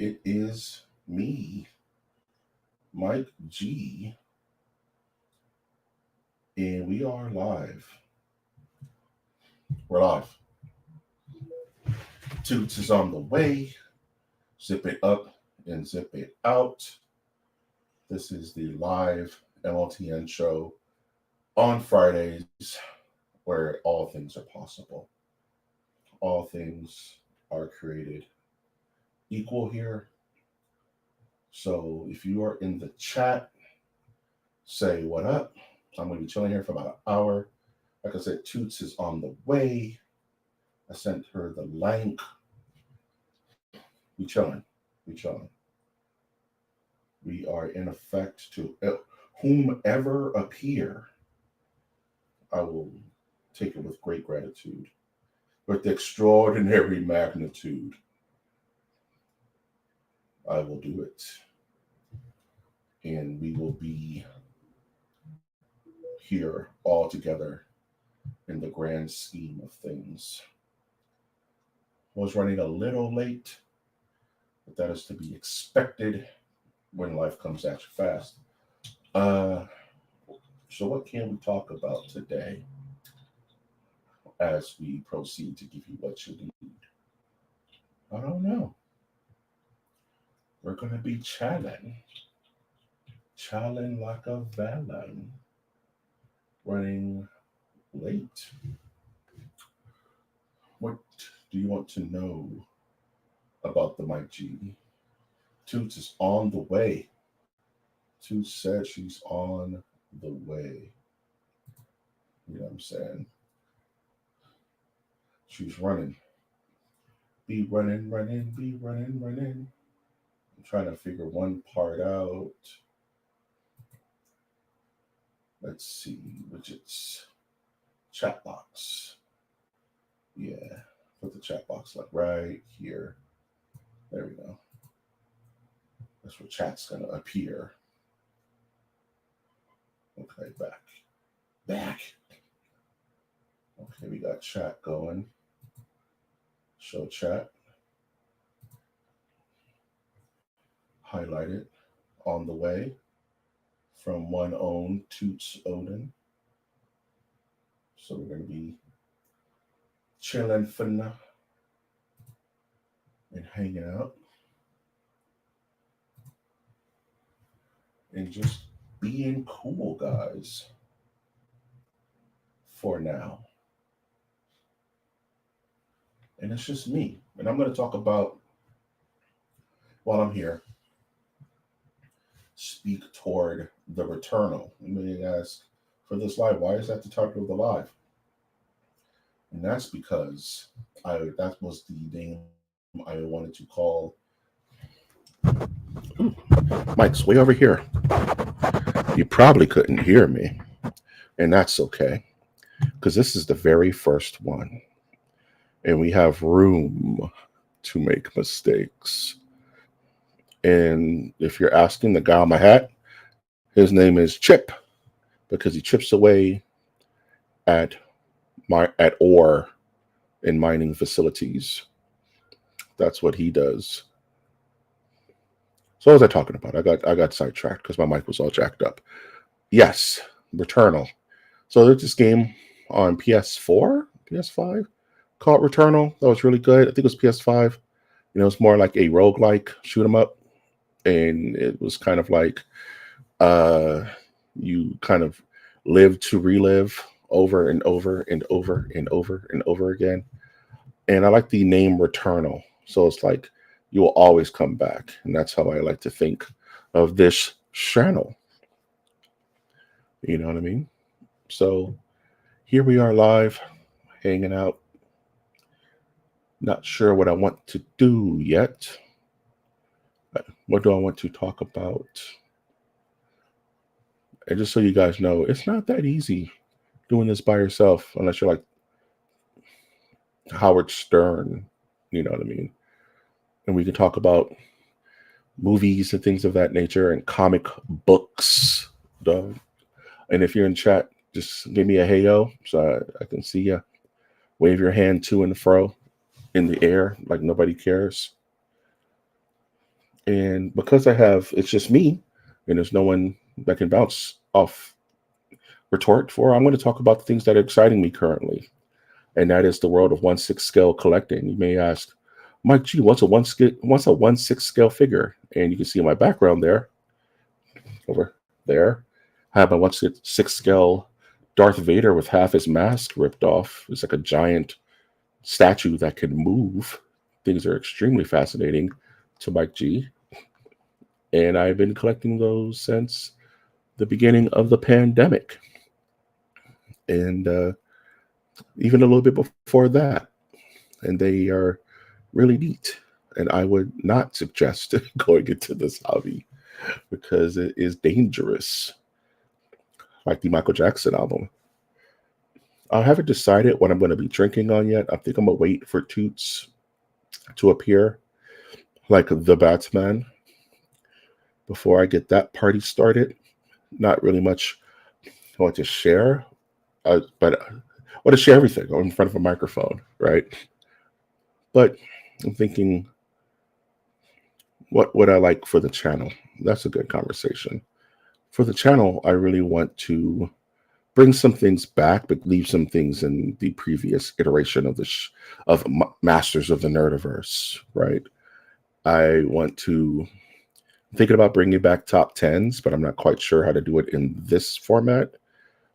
It is me, Mike G, and we are live. We're live. Toots is on the way. Zip it up and zip it out. This is the live MLTN show on Fridays where all things are possible. All things are created equal here. So if you are in the chat, say what up. I'm going to be chilling here for about an hour. Like I said, Toots is on the way. I sent her the link. We chilling. We chilling. We are in effect to whomever appear. I will take it with great gratitude, with extraordinary magnitude. I will do it. And we will be here all together in the grand scheme of things. Was running a little late, but that is to be expected when life comes at you fast. So what can we talk about today as we proceed to give you what you need? I don't know. We're going to be chatting like a villain, running late. What do you want to know about the Mike G? Toots is on the way. Toots said she's on the way. You know what I'm saying? She's running. Be running, be running. I'm trying to figure one part out. Let's see, widgets. Chat box. Yeah, put the chat box like right here. There we go. That's where chat's gonna appear. Okay, back. Okay, we got chat going. Show chat. Highlight it. On the way from one own Toots Odin. So we're gonna be chilling for now and hanging out and just being cool, guys, for now. And it's just me. And I'm going to talk about, while I'm here, speak toward the Returnal. You may ask, for this live, why is that the title of the live? And that's because that was the name I wanted to call. Mike's way over here. You probably couldn't hear me, and that's okay, because this is the very first one, and we have room to make mistakes. And if you're asking the guy on my hat, his name is Chip, because he chips away at ore in mining facilities. That's what he does. So what was I talking about? I got sidetracked because my mic was all jacked up. Yes, Returnal. So there's this game on PS4, PS5 called Returnal. That was really good. I think it was PS5. You know, it's more like a roguelike shoot 'em up. And it was kind of like you kind of live to relive over and over and over and over and over again. And I like the name Returnal. So it's like you will always come back. And that's how I like to think of this channel. You know what I mean? So here we are live, hanging out. Not sure what I want to do yet. What do I want to talk about? And just so you guys know, it's not that easy doing this by yourself unless you're like Howard Stern, you know what I mean? And we can talk about movies and things of that nature and comic books. Dog. And if you're in chat, just give me a hey-yo so I can see you. Wave your hand to and fro in the air like nobody cares. And because it's just me, and there's no one that can bounce off retort for, I'm going to talk about the things that are exciting me currently. And that is the world of 1/6 scale collecting. You may ask, Mike G, what's a 1/6 scale figure? And you can see in my background there, over there, I have my 1/6 scale Darth Vader with half his mask ripped off. It's like a giant statue that can move. Things are extremely fascinating to Mike G. And I've been collecting those since the beginning of the pandemic. And even a little bit before that. And they are really neat. And I would not suggest going into this hobby because it is dangerous, like the Michael Jackson album. I haven't decided what I'm going to be drinking on yet. I think I'm going to wait for Toots to appear, like the Batman, before I get that party started. Not really much I want to share, but I want to share everything in front of a microphone, right? But I'm thinking, what would I like for the channel? That's a good conversation. For the channel, I really want to bring some things back, but leave some things in the previous iteration of Masters of the Nerdiverse, right? I'm thinking about bringing back top 10s, but I'm not quite sure how to do it in this format.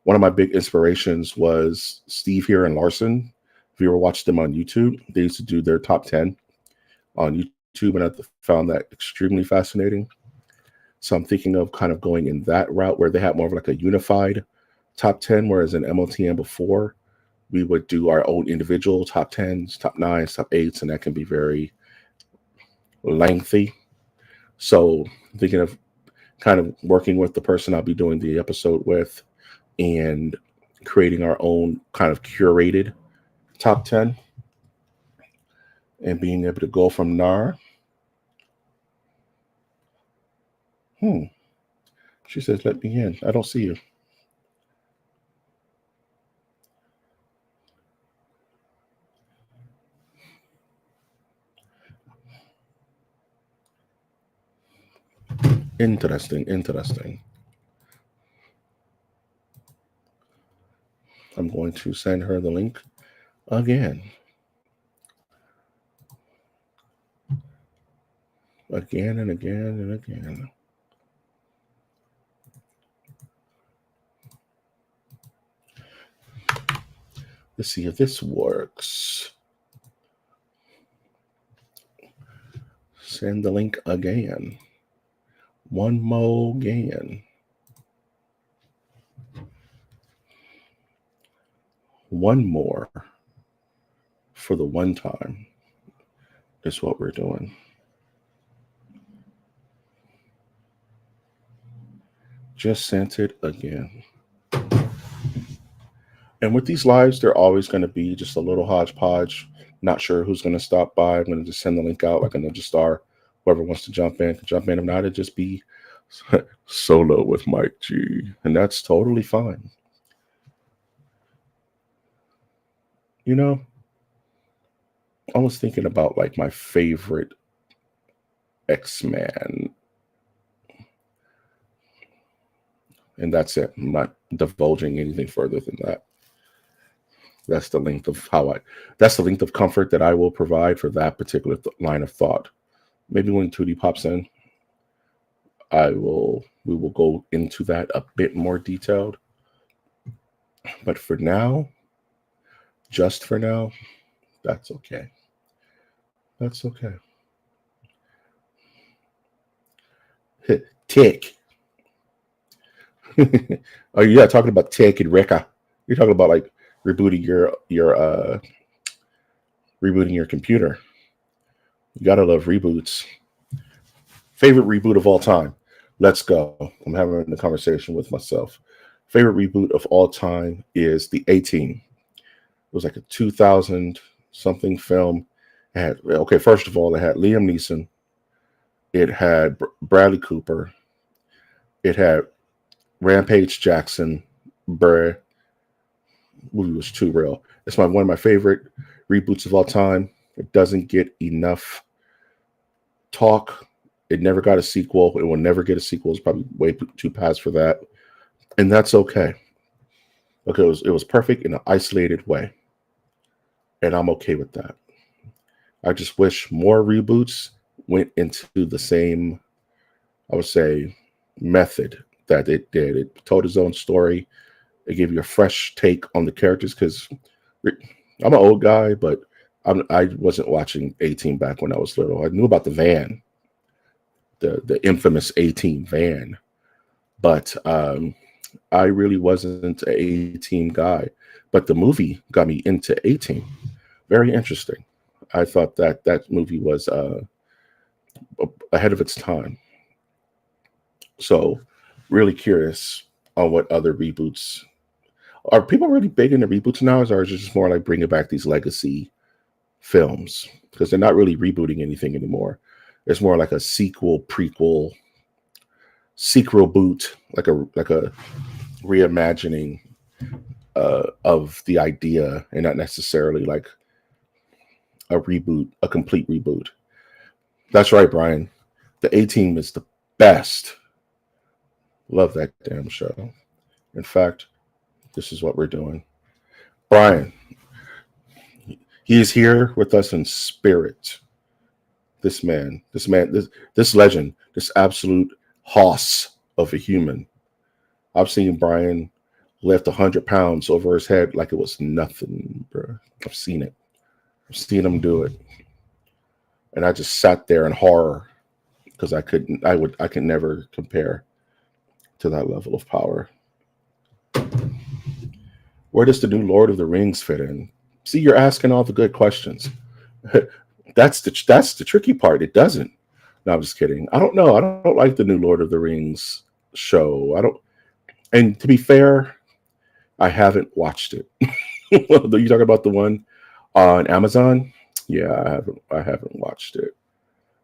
One of my big inspirations was Steve here and Larson. If you ever watched them on YouTube, they used to do their top 10 on YouTube, and I found that extremely fascinating. So I'm thinking of kind of going in that route where they have more of like a unified top 10, whereas in MOTN before, we would do our own individual top 10s, top 9s, top 8s, and that can be very lengthy. So I'm thinking of kind of working with the person I'll be doing the episode with and creating our own kind of curated top 10 and being able to go from there. She says, let me in. I don't see you. Interesting. I'm going to send her the link again. Again and again and again. Let's see if this works. Send the link again. One more again. One more for the one time is what we're doing. Just sent it again. And with these lives, they're always going to be just a little hodgepodge. Not sure who's going to stop by. I'm going to just send the link out like a Ninja Star. Whoever wants to jump in can jump in. If not, it'd just be solo with Mike G. And that's totally fine. You know, I was thinking about like my favorite X-Man. And that's it. I'm not divulging anything further than that. That's the length of comfort that I will provide for that particular line of thought. Maybe when 2D pops in, we will go into that a bit more detailed. But for now, just for now, that's okay. That's okay. Tick. Oh yeah, talking about Tick and Rekka. You're talking about like rebooting your computer. You gotta love reboots. Favorite reboot of all time. Let's go. I'm having a conversation with myself. Favorite reboot of all time is the A-Team. It was like a 2000 something film. First of all, it had Liam Neeson. It had Bradley Cooper. It had Rampage Jackson. Bruh. Movie was too real. It's one of my favorite reboots of all time. It doesn't get enough talk It never got a sequel. It will never get a sequel. It's probably way too past for that, and that's okay. Okay, it was perfect in an isolated way, and I'm okay with that. I just wish more reboots went into the same, I would say, method that it did. It told its own story. It gave you a fresh take on the characters because I'm an old guy, but I wasn't watching 18 back when I was little. I knew about the van, the infamous 18 van, but I really wasn't an 18 guy. But the movie got me into 18. Very interesting. I thought that movie was ahead of its time. So, really curious on what other reboots are. People really big into reboots now, or is it just more like bringing back these legacy films? Because they're not really rebooting anything anymore. It's more like a sequel, prequel, sequel boot, like a reimagining of the idea, and not necessarily like a reboot, a complete reboot. That's right, Brian. The A-Team is the best. Love that damn show. In fact, this is what we're doing. Brian, he is here with us in spirit. This man, this legend, this absolute hoss of a human. I've seen Brian lift 100 pounds over his head like it was nothing, bro. I've seen it. I've seen him do it. And I just sat there in horror because I could never compare to that level of power. Where does the new Lord of the Rings fit in? See, you're asking all the good questions. That's the tricky part. It doesn't. No, I'm just kidding. I don't know. I don't like the new Lord of the Rings show. I don't. And to be fair, I haven't watched it. You talking about the one on Amazon? Yeah, I haven't watched it.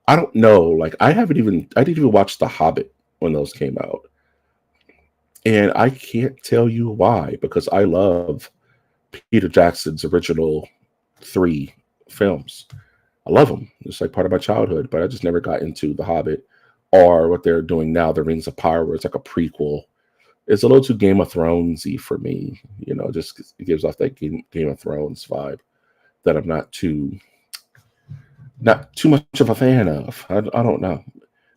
I don't know. Like I didn't even watch The Hobbit when those came out. And I can't tell you why, because I love Peter Jackson's original 3 films. I love them. It's like part of my childhood, but I just never got into The Hobbit or what they're doing now, The Rings of Power, where it's like a prequel. It's a little too Game of Thronesy for me, just it gives off that Game of Thrones vibe that I'm not too much of a fan of. I don't know.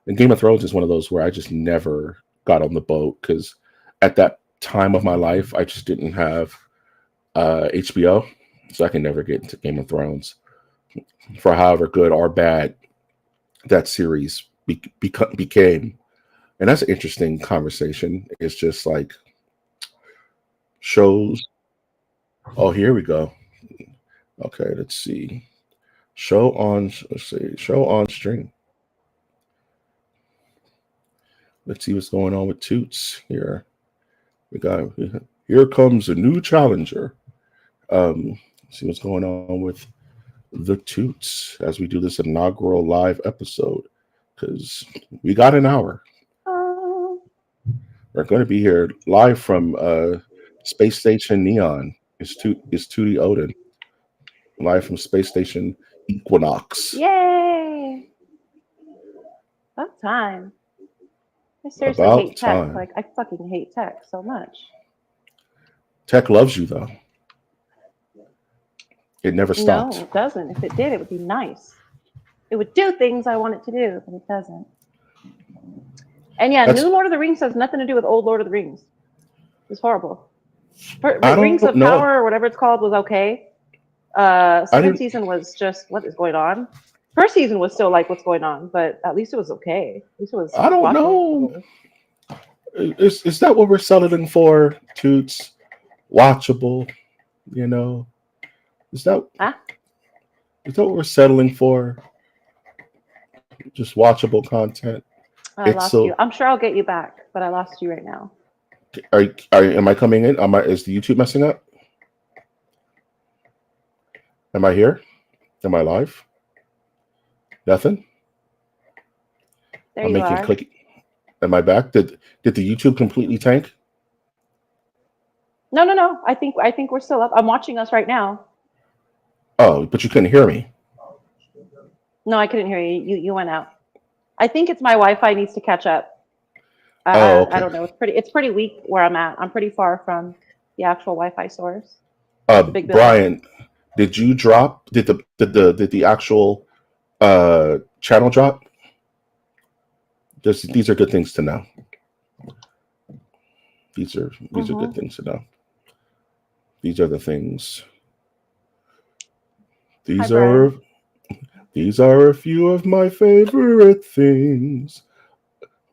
And Game of Thrones is one of those where I just never got on the boat because at that time of my life, I just didn't have HBO, so I can never get into Game of Thrones. For however good or bad that series became. And that's an interesting conversation. It's just like shows. Oh, here we go. Okay, let's see. Show on stream. Let's see what's going on with Toots here. Here comes a new challenger. See what's going on with the Toots as we do this inaugural live episode, because we got an hour. We're going to be here live from Space Station Neon. Is Tootie Odin live from Space Station Equinox? Yay! About time. I seriously hate tech. Like I fucking hate tech so much. Tech loves you though. It never stops. No, it doesn't. If it did, it would be nice. It would do things I want it to do, but it doesn't. And yeah, new Lord of the Rings has nothing to do with old Lord of the Rings. It's horrible. Rings of Power or whatever it's called was okay. Second season was just what is going on. First season was still like what's going on, but at least it was okay. At least it was. I don't know. Is that what we're selling for, Toots? Watchable, Is that what we're settling for? Just watchable content. I lost you. I'm sure I'll get you back, but I lost you right now. Am I coming in? Is the YouTube messing up? Am I here? Am I live? Nothing. There you are. Clicky. Am I back? Did the YouTube completely tank? No. I think we're still up. I'm watching us right now. Oh, but you couldn't hear me. No, I couldn't hear you. You went out. I think it's my Wi-Fi needs to catch up. Oh, I okay. don't know. It's pretty weak where I'm at. I'm pretty far from the actual Wi-Fi source. It's a big building. Brian, did you drop? Did the actual channel drop? These are good things to know. These are good things to know. These are the things. These Hi, are Brian. these are a few of my favorite things.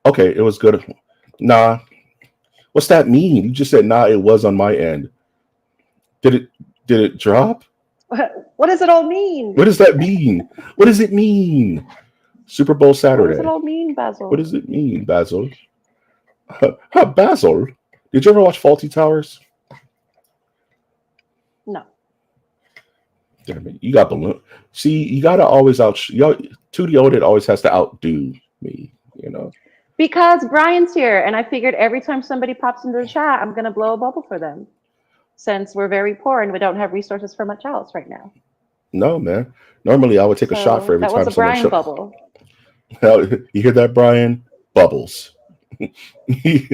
Okay, it was good. Nah, what's that mean? You just said nah. It was on my end. Did it drop? What does it all mean? What does that mean? What does it mean? Super Bowl What does it Saturday. all mean, What Basil? does it mean, Basil? Basil, did you ever watch Faulty Towers? No. Damn it, you got balloon. See, you gotta always Tootie Oden always has to outdo me. You know. Because Brian's here, and I figured every time somebody pops into the chat, I'm gonna blow a bubble for them. Since we're very poor and we don't have resources for much else right now. No, man. Normally, I would take a shot for So every that was time a someone Brian bubble. You hear that, Brian? Bubbles. You hear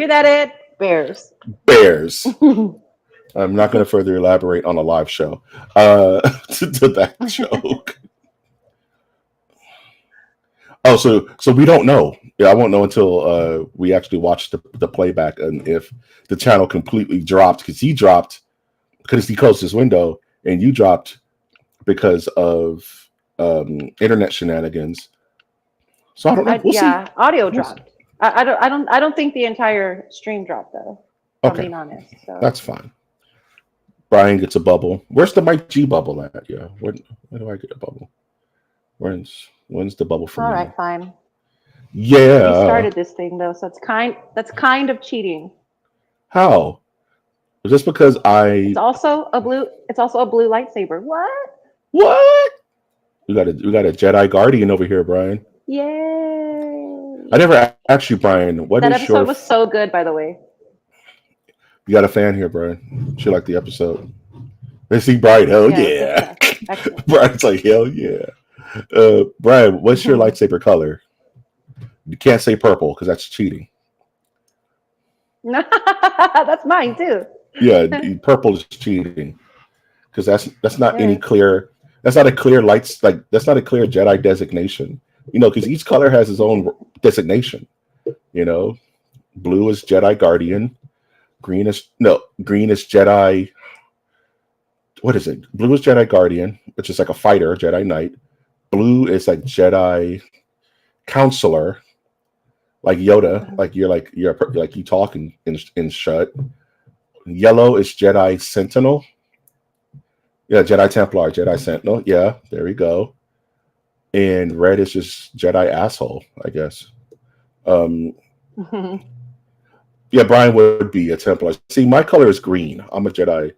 that, Ed? Bears. Bears. I'm not going to further elaborate on a live show to that joke. Oh, so we don't know. Yeah, I won't know until we actually watch the playback and if the channel completely dropped because he dropped because he closed his window and you dropped because of internet shenanigans. So I don't know. We'll see. Audio dropped. I don't think the entire stream dropped though. If I'm being honest. So. That's fine. Brian gets a bubble. Where's the Mike G bubble at? Yeah, where do I get a bubble? When's the bubble for me? All right, fine. Yeah. You started this thing though, so that's kind of cheating. How? Just because It's also a blue lightsaber. What? We got a Jedi Guardian over here, Brian. Yay! I never asked you, Brian. That episode was so good, by the way. You got a fan here, Brian. She liked the episode. They see Brian. Hell yeah! Brian's like, hell yeah. Brian, what's your lightsaber color? You can't say purple because that's cheating. That's mine too. Yeah, purple is cheating because that's not any clear. That's not a clear that's not a clear Jedi designation. You know, because each color has its own designation. You know, blue is Jedi Guardian. Green is Jedi. What is it? Blue is Jedi Guardian, which is like a fighter, Jedi Knight. Blue is like Jedi Counselor, like Yoda, like you talk in shut. Yellow is Jedi Sentinel. Yeah, Jedi Templar, Jedi Sentinel. Yeah, there we go. And red is just Jedi asshole, I guess. Yeah, Brian would be a Templar. See, my color is green. I'm a Jedi.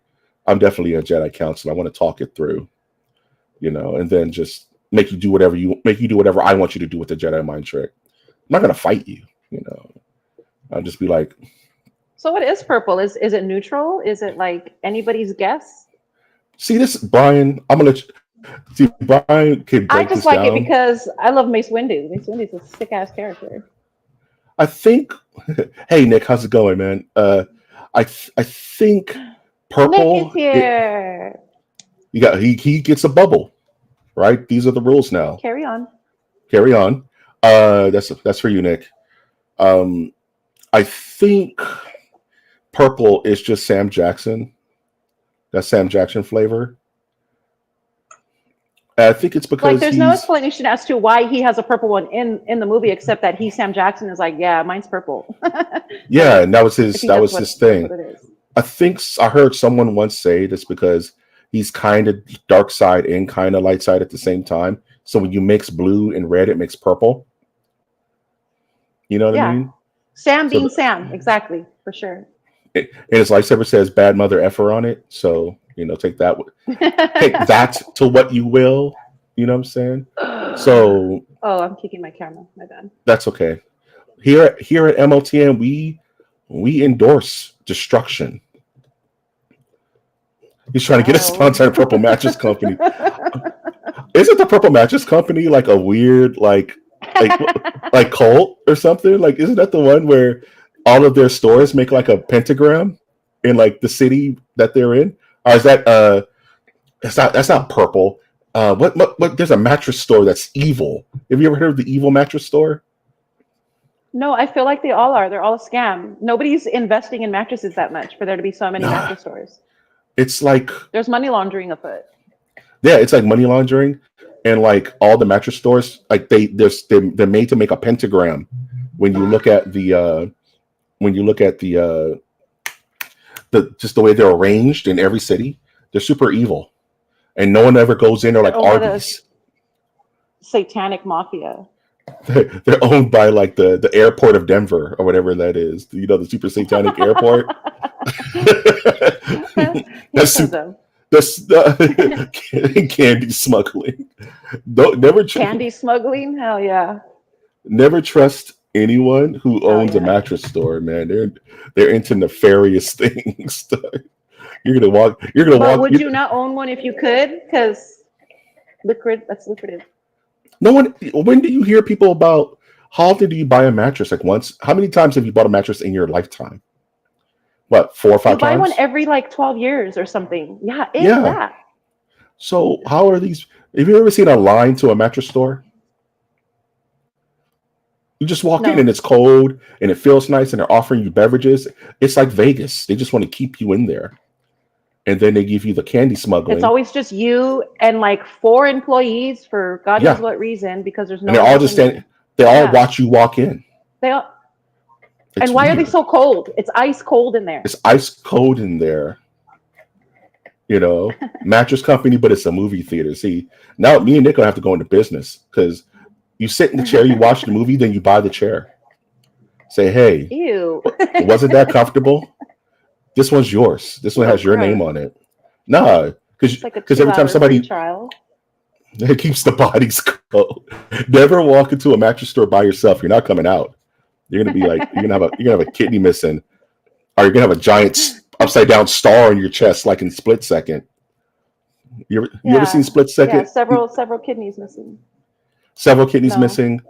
I'm definitely a Jedi Counselor. I want to talk it through, you know, and then just make you do whatever I want you to do with the Jedi mind trick. I'm not gonna fight you, you know. I'll just be like. So what is purple? Is it neutral? Is it like anybody's guess? See this, Brian. I'm gonna see Brian can break I just this like down. it because I love Mace Windu. Mace Windu's a sick ass character. I think. Hey Nick, how's it going, man? I think purple. Nick is here. He gets a bubble, right? These are the rules now. Carry on. That's for you, Nick. I think purple is just Sam Jackson. That's Sam Jackson flavor. I think it's because there's no explanation as to why he has a purple one in the movie, except that Sam Jackson is like, yeah, mine's purple. Yeah, and that was his thing. I think I heard someone once say this because he's kind of dark side and kind of light side at the same time. So when you mix blue and red, it makes purple. You know what I mean? Sam being Sam, exactly, for sure. And his lightsaber says "bad mother effer" on it, so you know, take that to what you will. You know what I'm saying? So. Oh, I'm kicking my camera. My bad. That's okay. Here at Motn, we endorse destruction. He's trying to get a sponsor at Purple Mattress Company. Isn't the Purple Mattress Company like a weird like like cult or something? Like, isn't that the one where all of their stores make like a pentagram in like the city that they're in? Or is that that's not purple. What there's a mattress store that's evil. Have you ever heard of the evil mattress store? No, I feel like they all are. They're all a scam. Nobody's investing in mattresses that much for there to be so many Nah. mattress stores. It's like There's money laundering afoot. yeah, it's like money laundering, and like all the mattress stores, like they're made to make a pentagram when you look at the just the way they're arranged in every city. They're super evil, and no one ever goes in there like Arby's. Satanic mafia. They're owned by like the airport of Denver or whatever that is. You know, the super satanic airport. That's candy smuggling. Candy smuggling? Hell yeah. Never trust anyone who owns a mattress store, man. They're into nefarious things. You're gonna walk. Would you not own one if you could? Because that's lucrative. No one. When do you hear people about how often do you buy a mattress? Like once? How many times have you bought a mattress in your lifetime? What, 4 or 5 times? You buy one every like 12 years or something. Yeah, that. So how are these? Have you ever seen a line to a mattress store? You just walk in and it's cold and it feels nice and they're offering you beverages. It's like Vegas. They just want to keep you in there. And then they give you the candy smuggling. It's always just you and like 4 employees for God knows what reason, because there's no. And they're all just standing. They all watch you walk in. And why are they so cold? It's ice cold in there. It's ice cold in there. You know, mattress company, but it's a movie theater. See, now me and Nick will have to go into business because you sit in the chair, you watch the movie, then you buy the chair. Say, hey, ew, wasn't that comfortable? This one's yours. This one has your name on it. Nah, because every time somebody trial. It keeps the bodies cold. Never walk into a mattress store by yourself. You're not coming out. You're gonna be like you're gonna have a kidney missing, or you're gonna have a giant upside down star on your chest, like in Split Second. You ever seen Split Second? Yeah, several kidneys missing. Several kidneys missing.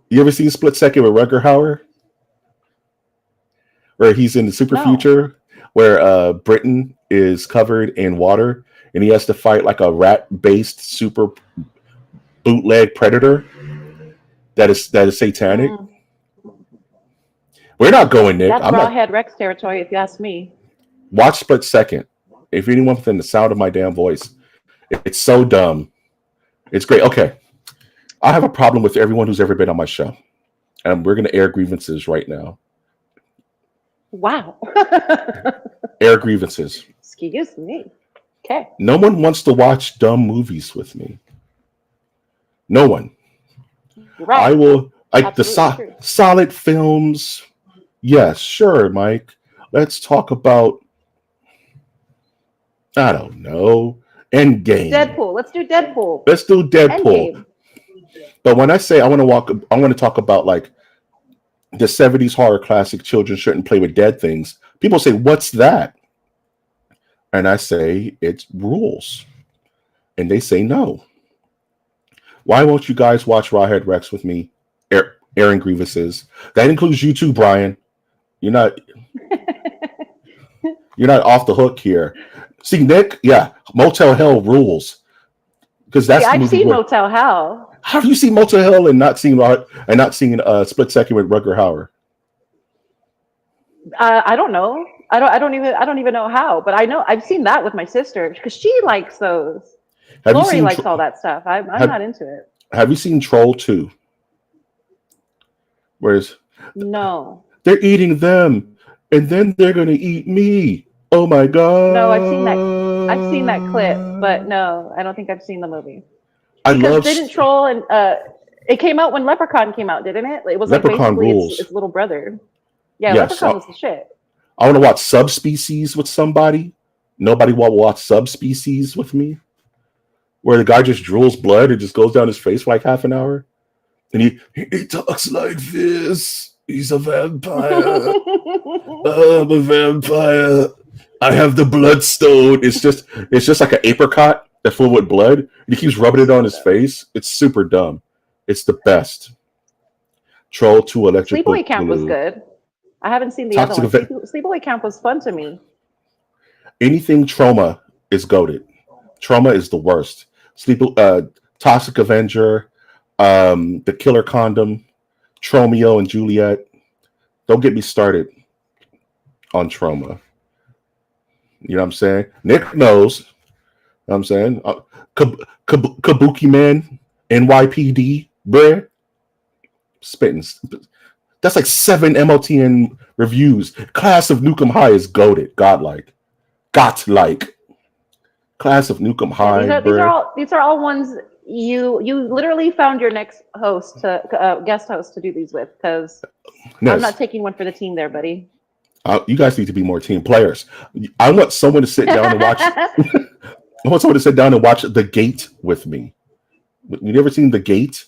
You ever seen Split Second with Rutger Hauer, where he's in the super future, where Britain is covered in water and he has to fight like a rat-based super bootleg predator that is satanic. We're not going, Nick. That's Rawhead Rex territory, if you ask me. Watch Split Second. If anyone within the sound of my damn voice, it's so dumb. It's great. Okay, I have a problem with everyone who's ever been on my show, and we're going to air grievances right now. Wow. Air grievances. Excuse me. Okay. No one wants to watch dumb movies with me. No one. Right. I will like the solid films. Yes, sure, Mike. Let's talk about, I don't know, Endgame. Deadpool. Let's do Deadpool. Let's do Deadpool. Endgame. But when I say I want to talk about like the 70s horror classic Children Shouldn't Play with Dead Things, people say, what's that? And I say, it's rules. And they say no. Why won't you guys watch Rawhead Rex with me, airing grievances? That includes you too, Brian. You're not off the hook here. See, Nick, Motel Hell rules. Because that's I've seen Motel Hell. How have you seen Motel Hell and not seen Split Second with Rutger Hauer? I don't know. I don't even know how, but I know I've seen that with my sister because she likes those. Lori likes all that stuff. I'm not into it. Have you seen Troll 2? No. They're eating them, and then they're gonna eat me. Oh my god! No, I've seen that clip, but no, I don't think I've seen the movie. Didn't Troll and it came out when Leprechaun came out, didn't it? It was Leprechaun like basically rules. its little brother. Yeah, yes, Leprechaun was the shit. I want to watch Subspecies with somebody. Nobody will watch Subspecies with me. Where the guy just drools blood and just goes down his face for like half an hour. And he talks like this. He's a vampire. I'm a vampire. I have the bloodstone. It's just like an apricot that's full with blood. And he keeps rubbing it on his face. It's super dumb. It's the best. Troll 2 Electric Sleepaway Camp was Boogaloo. good. I haven't seen the Toxic other one. Event. Sleepaway Camp was fun to me. Anything Trauma is goated. Trauma is the worst. Toxic Avenger, The Killer Condom, Tromeo and Juliet. Don't get me started on Trauma. You know what I'm saying? Nick knows. You know what I'm saying? Kabuki Man, NYPD, bruh. Spitting. That's like 7 MOTN reviews. Class of Nukem High is goated. Godlike. Class of Nukem High. These are all ones you literally found your next host to guest host to do these with, because I'm not taking one for the team there, buddy. You guys need to be more team players. I want someone to sit down and watch. I want someone to sit down and watch The Gate with me. You ever seen The Gate?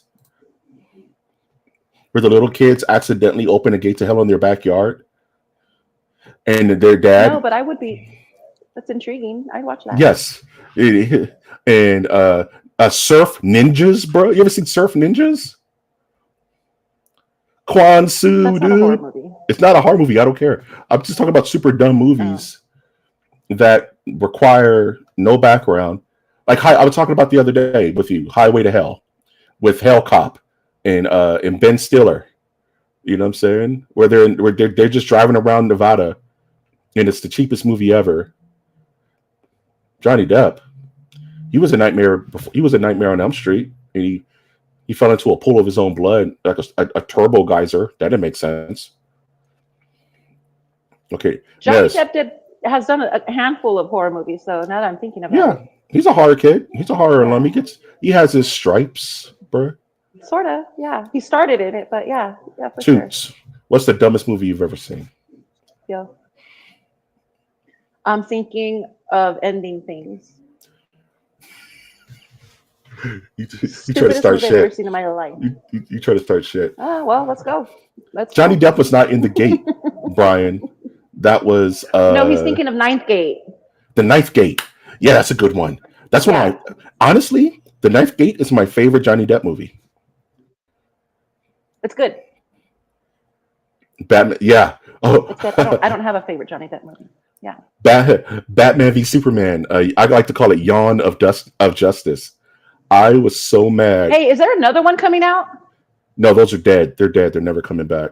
Where the little kids accidentally open a gate to hell in their backyard, and their dad. No, but I would be. That's intriguing. I'd watch that. Yes, and Surf Ninjas, bro. You ever seen Surf Ninjas? Quan Su, That's dude. not a horror movie. It's not a horror movie. I don't care. I'm just talking about super dumb movies that require no background. Like I was talking about the other day with you, Highway to Hell, with Hell Cop and Ben Stiller. You know what I'm saying? Where they're just driving around Nevada, and it's the cheapest movie ever. Johnny Depp. He was a nightmare before. He was a Nightmare on Elm Street, and he fell into a pool of his own blood, like a turbo geyser. That didn't make sense. Okay. Johnny Depp has done a handful of horror movies, so now that I'm thinking about it. He's a horror kid. He's a horror alum. He has his stripes, bro. Sort of, yeah. He started in it, but yeah, for Toots. sure. What's the dumbest movie you've ever seen? Yeah. I'm thinking of Ending Things. You try to start shit. I've ever seen in my life. You try to start shit. Well, let's go. Johnny Depp was not in The Gate, Brian. That was no, he's thinking of Ninth Gate. The Ninth Gate. Yeah, that's a good one. That's when honestly, The Ninth Gate is my favorite Johnny Depp movie. It's good. Batman, yeah. Oh. Except I don't have a favorite Johnny Depp movie. Yeah. Batman v Superman. I like to call it Yawn of Justice. I was so mad. Hey, is there another one coming out? No, those are dead. They're dead. They're never coming back.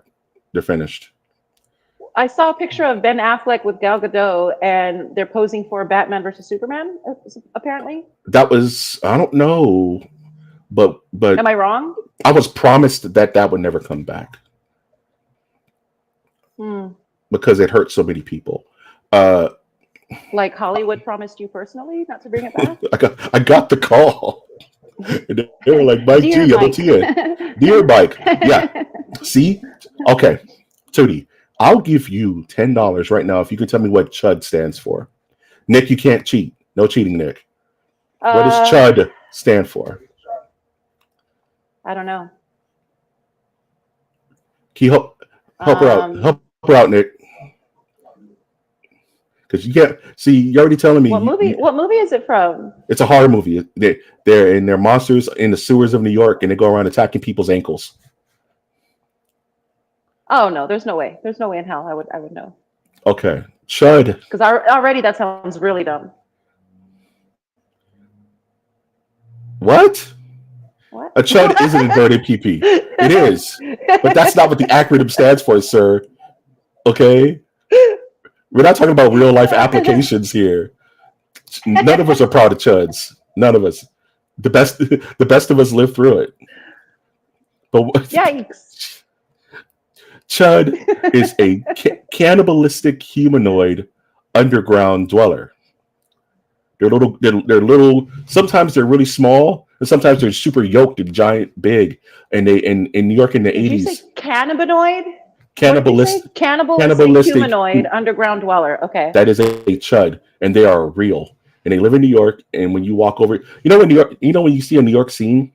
They're finished. I saw a picture of Ben Affleck with Gal Gadot, and they're posing for Batman versus Superman, apparently. That was, I don't know, but am I wrong? I was promised that would never come back because it hurt so many people. Like Hollywood promised you personally not to bring it back? I got the call. They were like, Mike G, Dear Mike. Yeah. See? Okay. Tootie, I'll give you $10 right now if you can tell me what CHUD stands for. Nick, you can't cheat. No cheating, Nick. What does CHUD stand for? I don't know. Can you help her out? Help her out, Nick. Because you can't see. You're already telling me. What movie is it from? It's a horror movie. They're monsters in the sewers of New York, and they go around attacking people's ankles. Oh no, there's no way. There's no way in hell I would know. Okay, CHUD. Because already that sounds really dumb. What? A CHUD is an inverted PP. It is, but that's not what the acronym stands for, sir. Okay. We're not talking about real life applications here. None of us are proud of CHUDs. None of us. The best of us live through it. But yikes! CHUD is a cannibalistic humanoid underground dweller. They're little. Sometimes they're really small, and sometimes they're super yoked and giant, big. And they in New York in the 80s. Did you say cannabinoid? Cannibalistic humanoid underground dweller. Okay. That is a CHUD, and they are real. And they live in New York. And when you walk over, in New York, when you see a New York scene,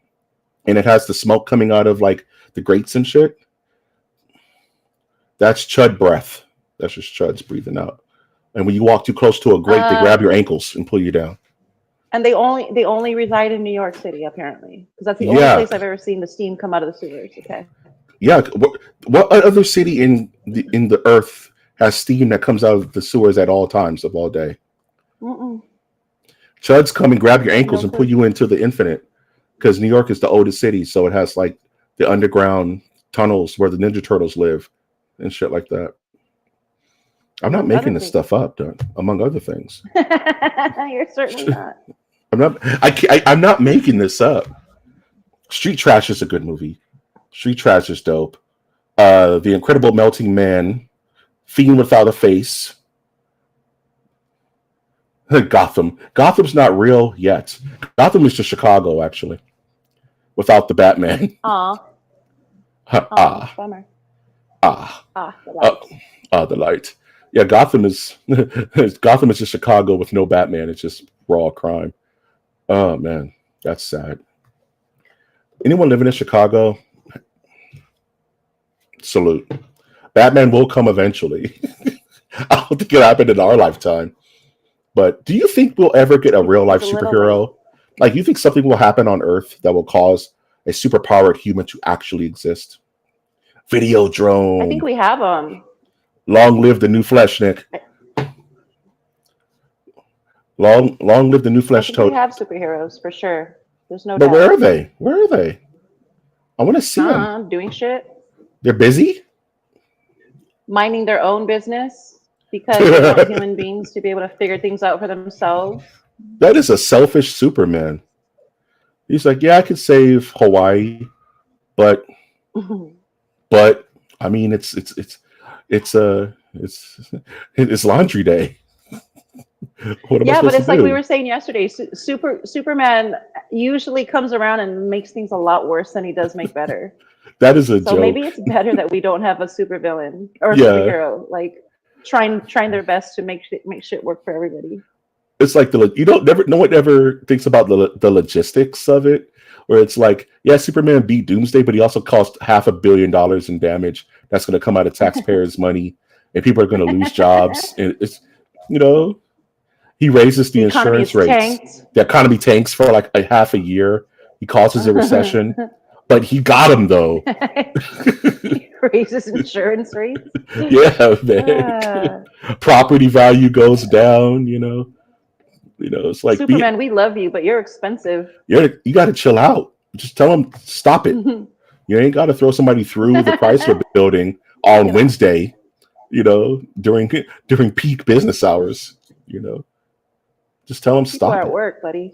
and it has the smoke coming out of like the grates and shit. That's CHUD breath. That's just CHUDs breathing out. And when you walk too close to a grate, they grab your ankles and pull you down. And they only reside in New York City, apparently, because that's the only Yeah, place I've ever seen the steam come out of the sewers. Okay. yeah. What other city in the earth has steam that comes out of the sewers at all times of all day? Mm-mm. Chuds come and grab your ankles No and pull clue. you into the infinite because New York is the oldest city, so it has like the underground tunnels where the Ninja Turtles live and shit like that. I'm not Among making other this things. stuff up, among other things. You're certainly not. I'm not. I'm not making this up. Street Trash is a good movie. Street Trash is dope. The Incredible Melting Man, Fiend Without a Face, Gotham. Gotham's not real yet. Gotham is just Chicago, actually, without the Batman. Aw. ah, Bummer. ah, The light. the light. Yeah, Gotham is Gotham is just Chicago with no Batman. It's just raw crime. Oh man, that's sad. Anyone living in Chicago? Salute. Batman will come eventually. I don't think it'll happen in our lifetime. But do you think we'll ever get a real life It's a little superhero? Like, you think something will happen on Earth that will cause a superpowered human to actually exist? Video drone. I think we have them. Long live the new flesh, Nick. Long live the new I flesh think toad. we have superheroes for sure. There's no But doubt. where are they? Where are they? I want to see them. Doing shit, They're busy? minding their own business because they want human beings to be able to figure things out for themselves. That is a selfish Superman. He's like, yeah, I could save Hawaii, but I mean, it's laundry day. What am I Yeah, but supposed it's to like do? we were saying yesterday. Superman usually comes around and makes things a lot worse than he does make better. That is a So joke. maybe it's better that we don't have a supervillain or a Yeah. superhero like trying their best to make shit work for everybody. It's like no one ever thinks about the logistics of it, where it's like, yeah, Superman beat Doomsday, but he also cost $500 million in damage. That's going to come out of taxpayers' money, and people are going to lose jobs. And it's, he raises the insurance rates. Tanked. The economy tanks for like a half a year. He causes a recession, but he got him though. He raises insurance rates. Yeah, man. Property value goes down. It's like, Superman, we love you, but you're expensive. You got to chill out. Just tell them stop it. You ain't got to throw somebody through the Chrysler building on Wednesday. During peak business hours. Just tell them stop. People are at it. work, buddy.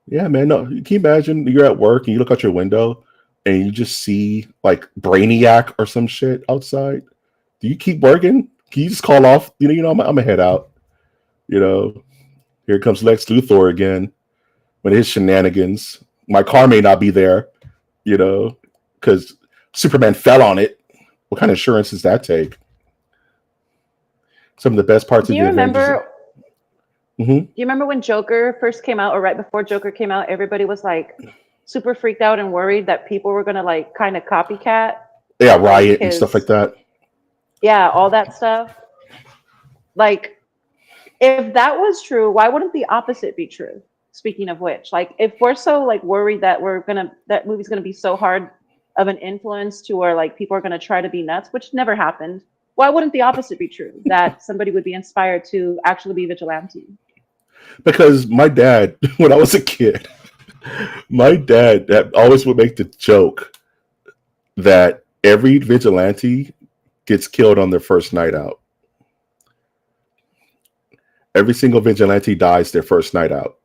Yeah, man. No, can you imagine you're at work and you look out your window and you just see like Brainiac or some shit outside? Do you keep working? Can you just call off? I'm gonna head out. Here comes Lex Luthor again with his shenanigans. My car may not be there, because Superman fell on it. What kind of insurance does that take? Some of the best parts of the Avengers. Do you remember when Joker first came out, or right before Joker came out? Everybody was like super freaked out and worried that people were gonna like kind of copycat. Yeah, riot and stuff like that. Yeah, all that stuff. Like, if that was true, why wouldn't the opposite be true? Speaking of which, like, if we're so like worried that that movie's gonna be so hard of an influence to where like people are gonna try to be nuts, which never happened. Why wouldn't the opposite be true? That somebody would be inspired to actually be vigilante? Because my dad, when I was a kid, my dad always would make the joke that every vigilante gets killed on their first night out. Every single vigilante dies their first night out.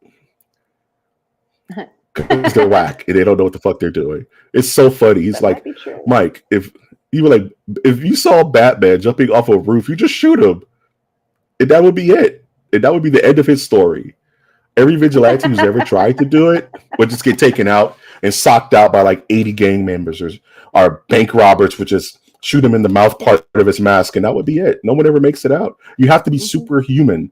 Because they're whack and they don't know what the fuck they're doing. It's so funny. He's like, Mike, if you saw Batman jumping off a roof, you just shoot him. And that would be it. And that would be the end of his story. Every vigilante who's ever tried to do it would just get taken out and socked out by like 80 gang members or bank robbers would just shoot him in the mouth part of his mask, and that would be it. No one ever makes it out. You have to be superhuman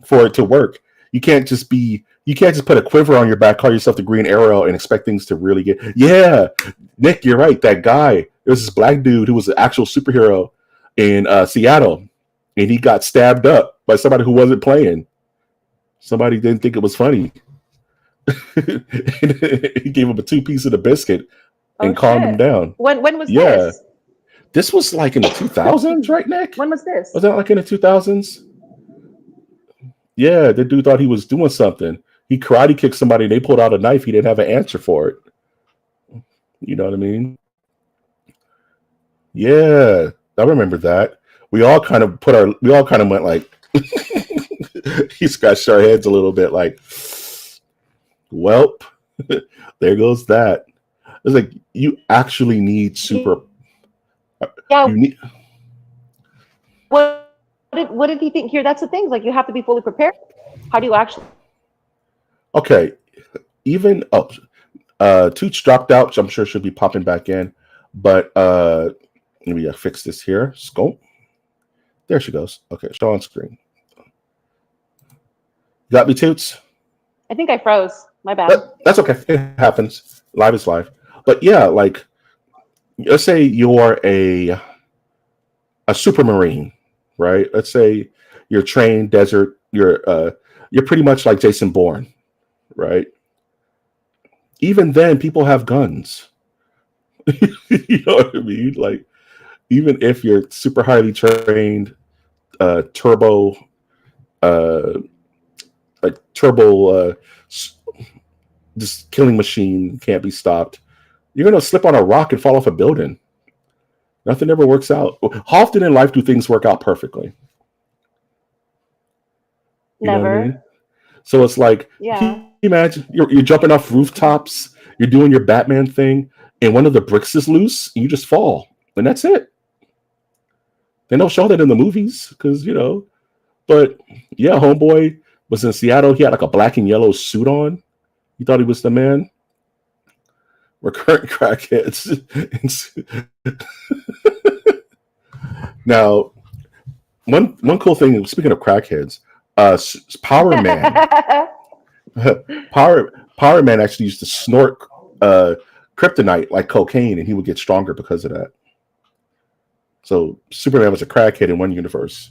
for it to work. You can't just put a quiver on your back, call yourself the Green Arrow, and expect things to really get. Yeah, Nick, you're right. That guy, there was this black dude who was an actual superhero in Seattle, and he got stabbed up by somebody who wasn't playing. Somebody didn't think it was funny. He gave him a 2 piece of the biscuit Oh and calmed him shit. down. When was Yeah, this? this was like in the 2000s, right, Nick? When was this? Was that like in the 2000s? Yeah, the dude thought he was doing something. He karate kicked somebody. They pulled out a knife. He didn't have an answer for it. You know what I mean? Yeah, I remember that. We all kind of went like, he scratched our heads a little bit, like, welp, there goes that. It's like you actually need super. Yeah. You need. What did he think here? That's the thing. Like you have to be fully prepared. How do you actually? Okay, even Toots dropped out, which I'm sure should be popping back in, but let me fix this here. Scope. There she goes. Okay, show on screen. Got me, Toots? I think I froze. My bad. That's okay. It happens. Live is live. But yeah, like, let's say you're a supermarine, right? Let's say you're trained desert. You're pretty much like Jason Bourne, right? Even then, people have guns. You know what I mean? Like, even if you're super highly trained, turbo, just killing machine, can't be stopped. You're gonna slip on a rock and fall off a building. Nothing ever works out. How often in life do things work out perfectly? You know what I mean? So it's like, Yeah. imagine you're jumping off rooftops, you're doing your Batman thing, and one of the bricks is loose, and you just fall, and that's it. They don't show that in the movies because but yeah, homeboy was in Seattle. He had like a black and yellow suit on. He thought he was the man. We're current crackheads. Now, one cool thing. Speaking of crackheads, Power Man. Power Man actually used to snort kryptonite like cocaine, and he would get stronger because of that. So Superman was a crackhead in one universe.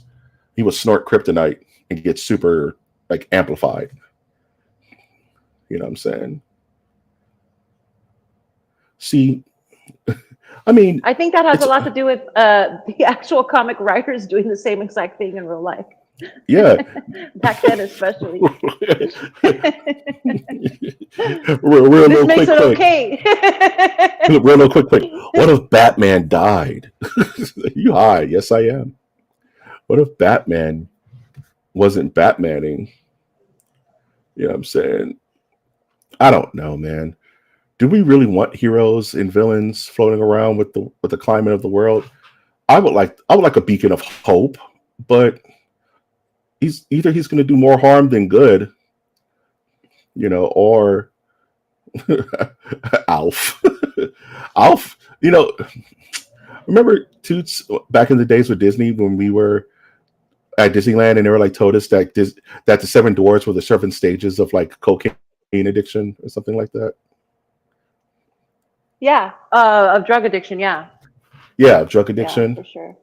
He would snort kryptonite and get super like amplified. You know what I'm saying? See, I mean, I think that has a lot to do with the actual comic writers doing the same exact thing in real life. Yeah. Back then, especially. Real This makes quick, it okay. real quick. What if Batman died? You high? Yes, I am. What if Batman wasn't Batmaning? You know what I'm saying? I don't know, man. Do we really want heroes and villains floating around with the climate of the world? I would like a beacon of hope, but he's going to do more harm than good, or Alf. Alf, remember Toots back in the days with Disney when we were at Disneyland and they were like told us that the seven dwarfs were the seven stages of like cocaine addiction or something like that. Yeah, of drug addiction. Yeah. Yeah, drug addiction. Yeah, for sure.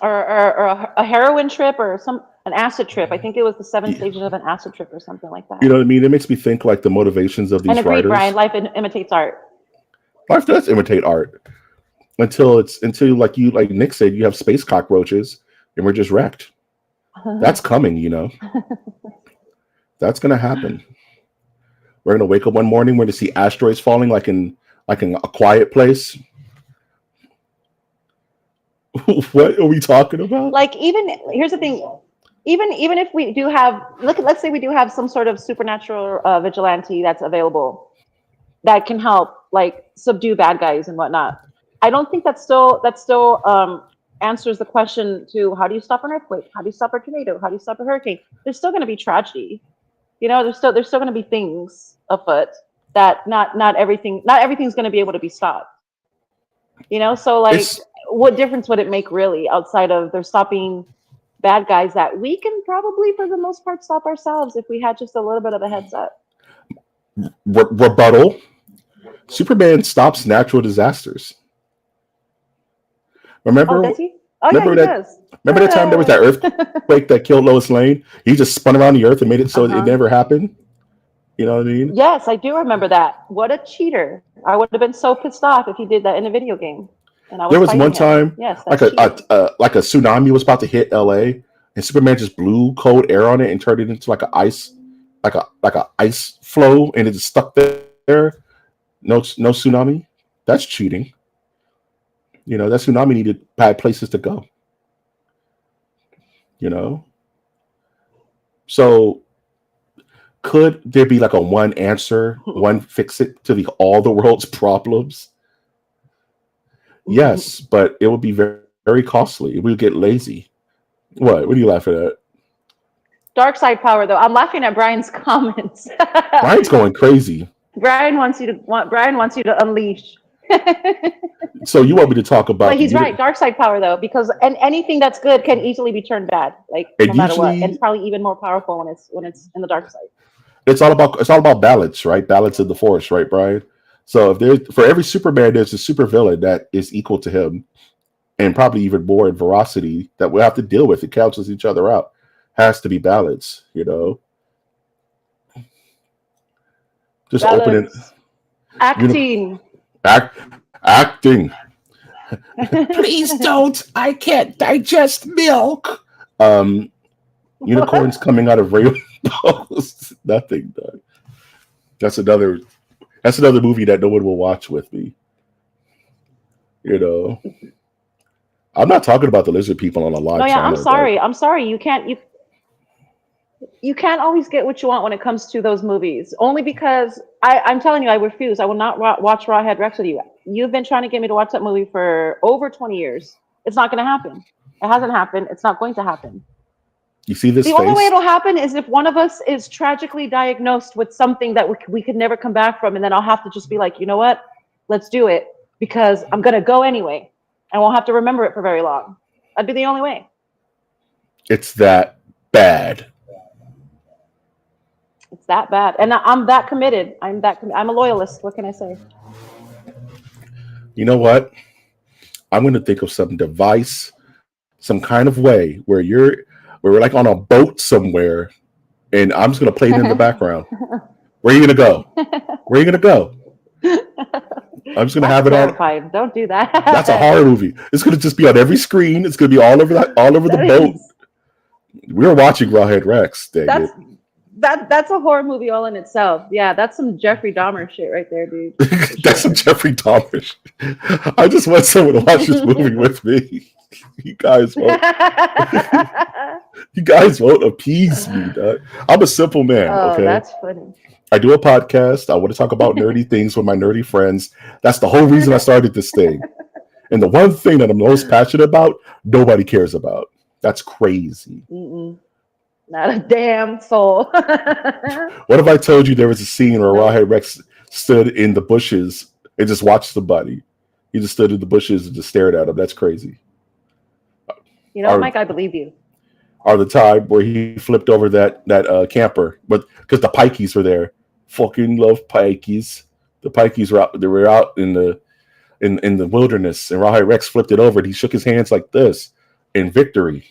Or a heroin trip or an acid trip. I think it was the 7 stages of an acid trip or something like that. You know what I mean? It makes me think like the motivations of these and agreed, writers. Brian, life imitates art. Life does imitate art until like Nick said, you have space cockroaches and we're just wrecked. That's coming, That's gonna happen. We're gonna wake up one morning, we're gonna see asteroids falling like in A Quiet Place. What are we talking about? Like, here's the thing. Even if we do have, let's say we do have some sort of supernatural vigilante that's available that can help like subdue bad guys and whatnot. I don't think that still answers the question to how do you stop an earthquake? How do you stop a tornado? How do you stop a hurricane? There's still going to be tragedy. There's still going to be things afoot that not everything's going to be able to be stopped. So like, what difference would it make really outside of they're stopping bad guys that we can probably for the most part stop ourselves if we had just a little bit of a heads up. Rebuttal. Superman stops natural disasters. Remember? Oh, does he? Oh, yeah, he does. Remember the time there was that earthquake that killed Lois Lane? He just spun around the earth and made it so it never happened. You know what I mean? Yes, I do remember that. What a cheater! I would have been so pissed off if he did that in a video game, and I There was was one fighting him. time Yes, like that's cheating. a tsunami was about to hit LA, and Superman just blew cold air on it and turned it into like a ice flow, and it just stuck there. No tsunami. That's cheating. You know, that tsunami needed bad places to go. You know, so could there be like a one answer, one fix it to all the world's problems? Yes, but it would be very, very costly. We would get lazy. What? What are you laughing at? Dark side power, though. I'm laughing at Brian's comments. Brian's going crazy. Brian wants you to unleash. So you want me to talk about? But he's right. Dark side power, though, because anything that's good can easily be turned bad, like no matter what. And it's probably even more powerful when it's in the dark side. It's all about balance, right? Balance of the force, right, Brian? So if there's for every Superman, there's a supervillain that is equal to him, and probably even more in veracity that we'll have to deal with. It cancels each other out. Has to be balanced, you know. Just Balance. opening Acting. acting. Please don't. I can't digest milk. Unicorns coming out of rainbows. Nothing done. That's another movie that no one will watch with me. You know. I'm not talking about the lizard people on a live channel. I'm sorry. I'm sorry. You can't always get what you want when it comes to those movies. Only because I'm telling you, I refuse. I will not watch Rawhead Rex with you. You've been trying to get me to watch that movie for over 20 years. It's not going to happen. It hasn't happened. It's not going to happen. You see this? The only way it'll happen is if one of us is tragically diagnosed with something that we could never come back from, and then I'll have to just be like, you know what? Let's do it because I'm going to go anyway. I won't have to remember it for very long. That'd be the only way. It's that bad. It's that bad. And I'm that committed. I'm a loyalist. What can I say? You know what? I'm going to think of some device, some kind of way where we're like on a boat somewhere, and I'm just going to play it in the background. Where are you going to go? Where are you going to go? I'm just going to have it on. Don't do that. That's a horror movie. It's going to just be on every screen. It's going to be all over the boat. We were watching Rawhead Rex. That's a horror movie all in itself. Yeah, that's some Jeffrey Dahmer shit right there, dude. That's some Jeffrey Dahmer shit. I just want someone to watch this movie with me. You guys won't appease me, dog. I'm a simple man. Oh, okay? That's funny. I do a podcast. I want to talk about nerdy things with my nerdy friends. That's the whole reason I started this thing. And the one thing that I'm most passionate about, nobody cares about. That's crazy. Not a damn soul. What if I told you there was a scene where Rawhead Rex stood in the bushes and just watched somebody? He just stood in the bushes and just stared at him. That's crazy. You know, Mike, I believe you. Or the time where he flipped over that camper, but because the pikeys were there. Fucking love pikeys. The pikeys were out. They were out in the wilderness, and Rawhead Rex flipped it over, and he shook his hands like this in victory.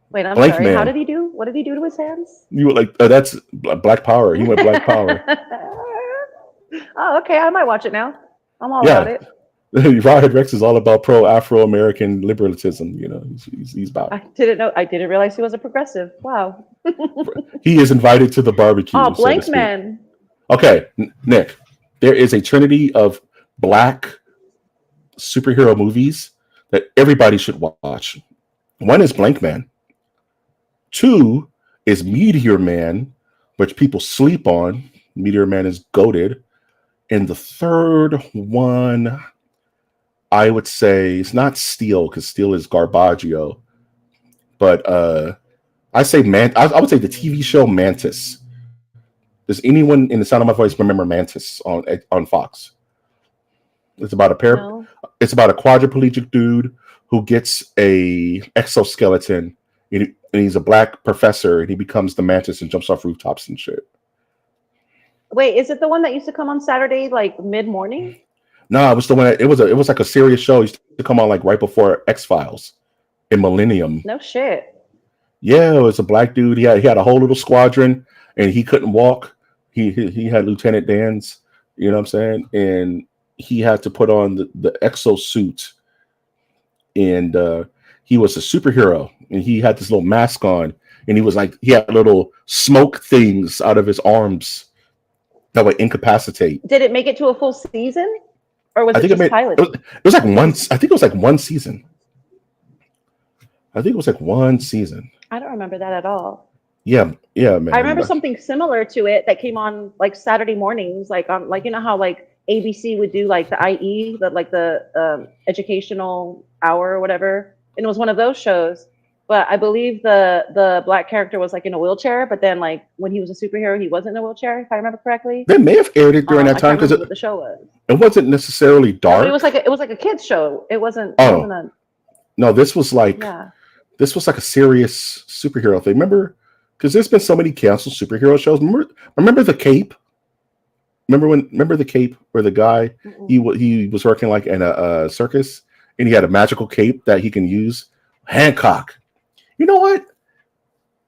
Wait, I'm sorry. Man. How did he do? What did he do to his hands? You were like, that's Black Power. He went Black Power. Oh, okay. I might watch it now. I'm all about it. Rawhead Rex is all about pro-Afro-American liberalism. You know, he's about. I didn't realize he was a progressive. Wow. He is invited to the barbecue. Oh, Blank Man. Okay, Nick. There is a trinity of black superhero movies that everybody should watch. One is Blank Man. 2 is Meteor Man, which people sleep on. Meteor Man is goated. And the third one, I would say, it's not Steel, because Steel is Garbaggio. But I would say the TV show Mantis. Does anyone in the sound of my voice remember Mantis on Fox? It's about It's about a quadriplegic dude who gets a exoskeleton, and he's a black professor, and he becomes the Mantis and jumps off rooftops and shit. Wait, is it the one that used to come on Saturday, like mid-morning? No, it was the one. It was like a serious show. It used to come on like right before X-Files in Millennium. No shit. Yeah, it was a black dude. He had a whole little squadron, and he couldn't walk, He had Lieutenant Dan's, you know what I'm saying? And he had to put on the exo suit, and he was a superhero, and he had this little mask on, and he was like, he had little smoke things out of his arms that would incapacitate. Did it make it to a full season, or was I it think just it piloted? was like once. I think it was like one season. I think it was like one season. I don't remember that at all. Yeah, man. I remember something similar to it that came on like Saturday mornings, like on like you know how like ABC would do like the IE, the educational hour or whatever, and it was one of those shows. But I believe the black character was like in a wheelchair, but then like when he was a superhero, he wasn't in a wheelchair, if I remember correctly. They may have aired it during that I time can't because remember what the show was. it wasn't necessarily No, dark. but it was like a kids show. It wasn't. Oh. It wasn't a, No, this was like a serious superhero thing. Remember, because there's been so many canceled superhero shows. Remember the Cape? Remember the Cape, where the guy he was working like in a circus, and he had a magical cape that he can use. Hancock. You know what?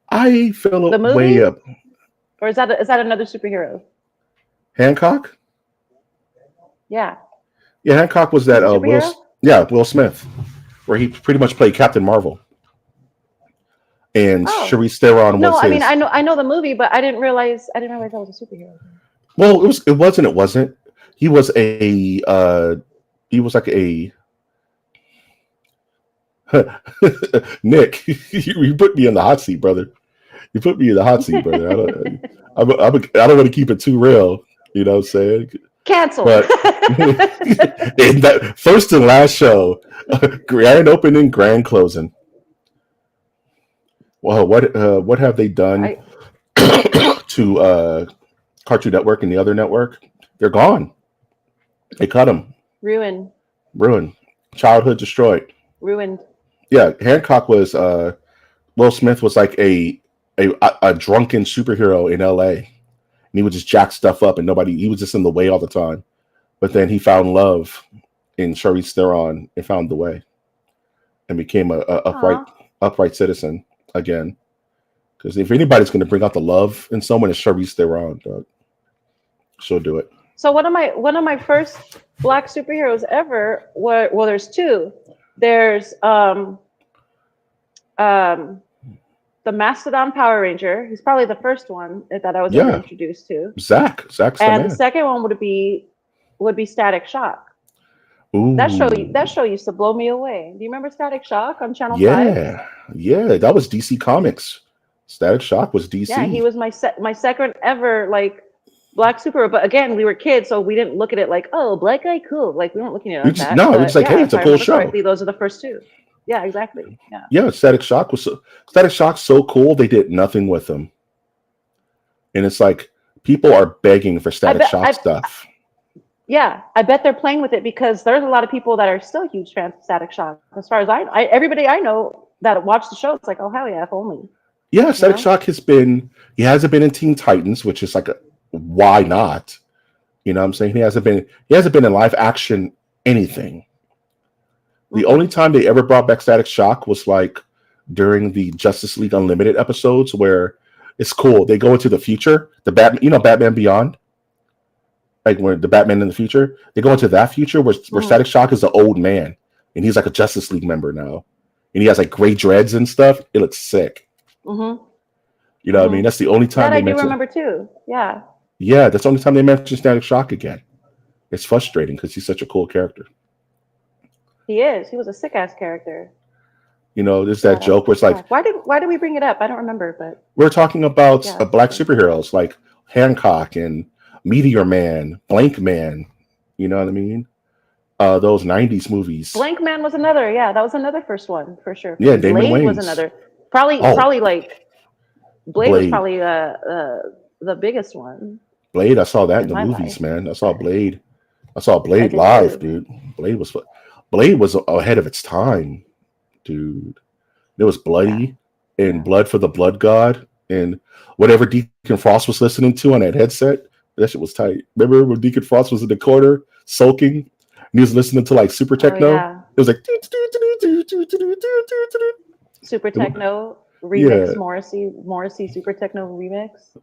I feel the movie? way up. Or is that another superhero? Hancock? Yeah. Yeah, Hancock was that Will Smith, where he pretty much played Captain Marvel. And Charlize Theron was No, I mean I know the movie, but I didn't realize that was a superhero. Well, it wasn't. He was like a Nick, you put me in the hot seat, brother. You put me in the hot seat, brother. I don't want to keep it too real. You know what I'm saying? Cancel. But in that first and last show, grand opening, grand closing. Well, what have they done to Cartoon Network and the other network? They're gone. They cut them. Ruined. Childhood destroyed. Ruined. Yeah, Hancock was Will Smith was like a drunken superhero in LA. And he would just jack stuff up and he was just in the way all the time. But then he found love in Charlize Theron and found the way. And became a upright citizen again. Because if anybody's going to bring out the love in someone, it's Charlize Theron. She'll do it. So one of my first black superheroes ever there's two. There's the Mastodon Power Ranger. He's probably the first one that I was ever introduced to. Zach's the man. The second one would be Static Shock. Ooh. That show used to blow me away. Do you remember Static Shock on Channel 5? Yeah, that was DC Comics. Static Shock was DC. Yeah, he was my second ever like black superhero. But again, we were kids, so we didn't look at it like, oh, black guy, cool. Like we weren't looking at it like that. No, it's like, hey, it's a cool show. Correctly, those are the first two. Yeah, exactly. Yeah, Static Shock's so cool. They did nothing with him, and it's like people are begging for Static Shock stuff. Yeah, I bet they're playing with it because there's a lot of people that are still huge fans of Static Shock. As far as everybody I know that watched the show, it's like, oh hell yeah, if only. Yeah, Static Shock hasn't been in Teen Titans, which is like why not? You know what I'm saying? He hasn't been in live action anything. The only time they ever brought back Static Shock was like during the Justice League Unlimited episodes where it's cool. They go into the future, Batman Beyond. Like where the Batman in the future, they go into that future where Static Shock is an old man and he's like a Justice League member now, and he has like gray dreads and stuff. It looks sick. Mm-hmm. You know what I mean? That's the only time that I do remember too. Yeah. Yeah, that's the only time they mention Static Shock again. It's frustrating because he's such a cool character. He is. He was a sick ass character. You know, there's that joke where it's like, why did we bring it up? I don't remember, but we're talking about black superheroes like Hancock and Meteor Man, Blank Man, you know what I mean? Those 90s movies. Blank Man was another, that was another first one for sure. Yeah, Damon Wayans was another. Probably like Blade was probably the biggest one. Blade, I saw that in the movies, man. I saw Blade live, dude. Blade was ahead of its time, dude. It was bloody and blood for the blood god and whatever Deacon Frost was listening to on that headset. That shit was tight. Remember when Deacon Frost was in the corner sulking and he was listening to like super techno? It was like super techno. remix Morrissey Super Techno remix.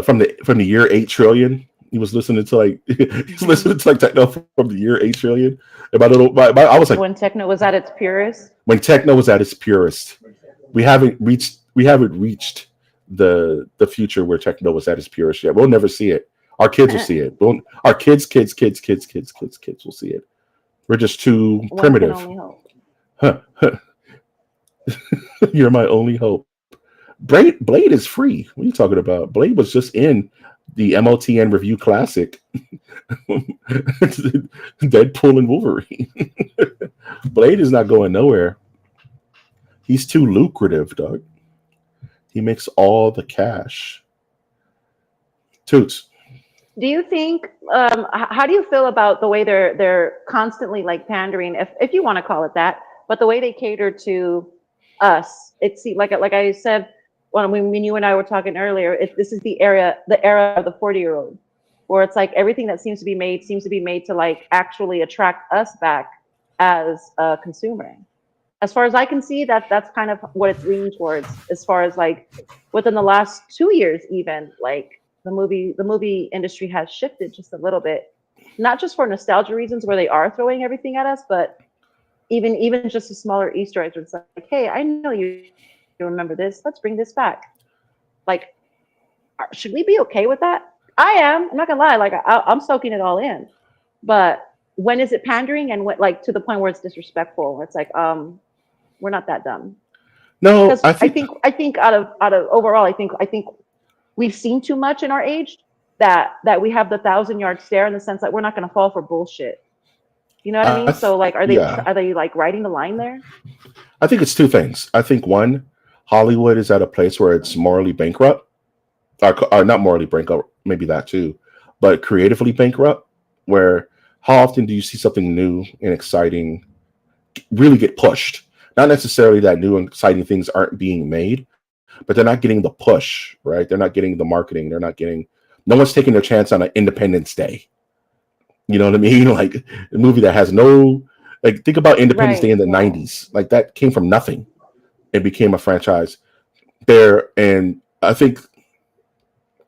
From the year 8 trillion. He was listening to like he's listening to like techno from the year 8 trillion. And I was like, when techno was at its purest. When techno was at its purest, we haven't reached the future where techno was at its purest yet. We'll never see it. Our kids will see it. Our kids will see it. We're just too primitive. You're my only hope. Blade is free. What are you talking about? Blade was just in the MOTN Review Classic. Deadpool and Wolverine. Blade is not going nowhere. He's too lucrative, Doug. He makes all the cash. Toots. Do you think? How do you feel about the way they're constantly like pandering, if you want to call it that, but the way they cater to us? It's like I said when you and I were talking earlier. This is the era of the 40-year-old, where it's like everything that seems to be made to like actually attract us back as a consumer. As far as I can see, that's kind of what it's leaning towards. As far as like within the last 2 years, even like the movie industry has shifted just a little bit, not just for nostalgia reasons where they are throwing everything at us, but even just the smaller Easter eggs. It's like, hey, I know you remember this. Let's bring this back. Like, should we be okay with that? I am. I'm not gonna lie. Like, I'm soaking it all in. But when is it pandering and what, like, to the point where it's disrespectful? Where it's like, we're not that dumb. No, because I think out of overall, I think we've seen too much in our age that we have the 1,000-yard stare in the sense that we're not going to fall for bullshit. You know what I mean? So like, are they like riding the line there? I think it's two things. I think one, Hollywood is at a place where it's morally bankrupt, or not morally bankrupt, maybe that too, but creatively bankrupt. Where how often do you see something new and exciting really get pushed? Not necessarily that new and exciting things aren't being made, but they're not getting the push, right? They're not getting the marketing. No one's taking their chance on an Independence Day. You know what I mean? Like a movie that has no, like, think about Independence Day in the 90s. Like that came from nothing. It became a franchise there. And I think,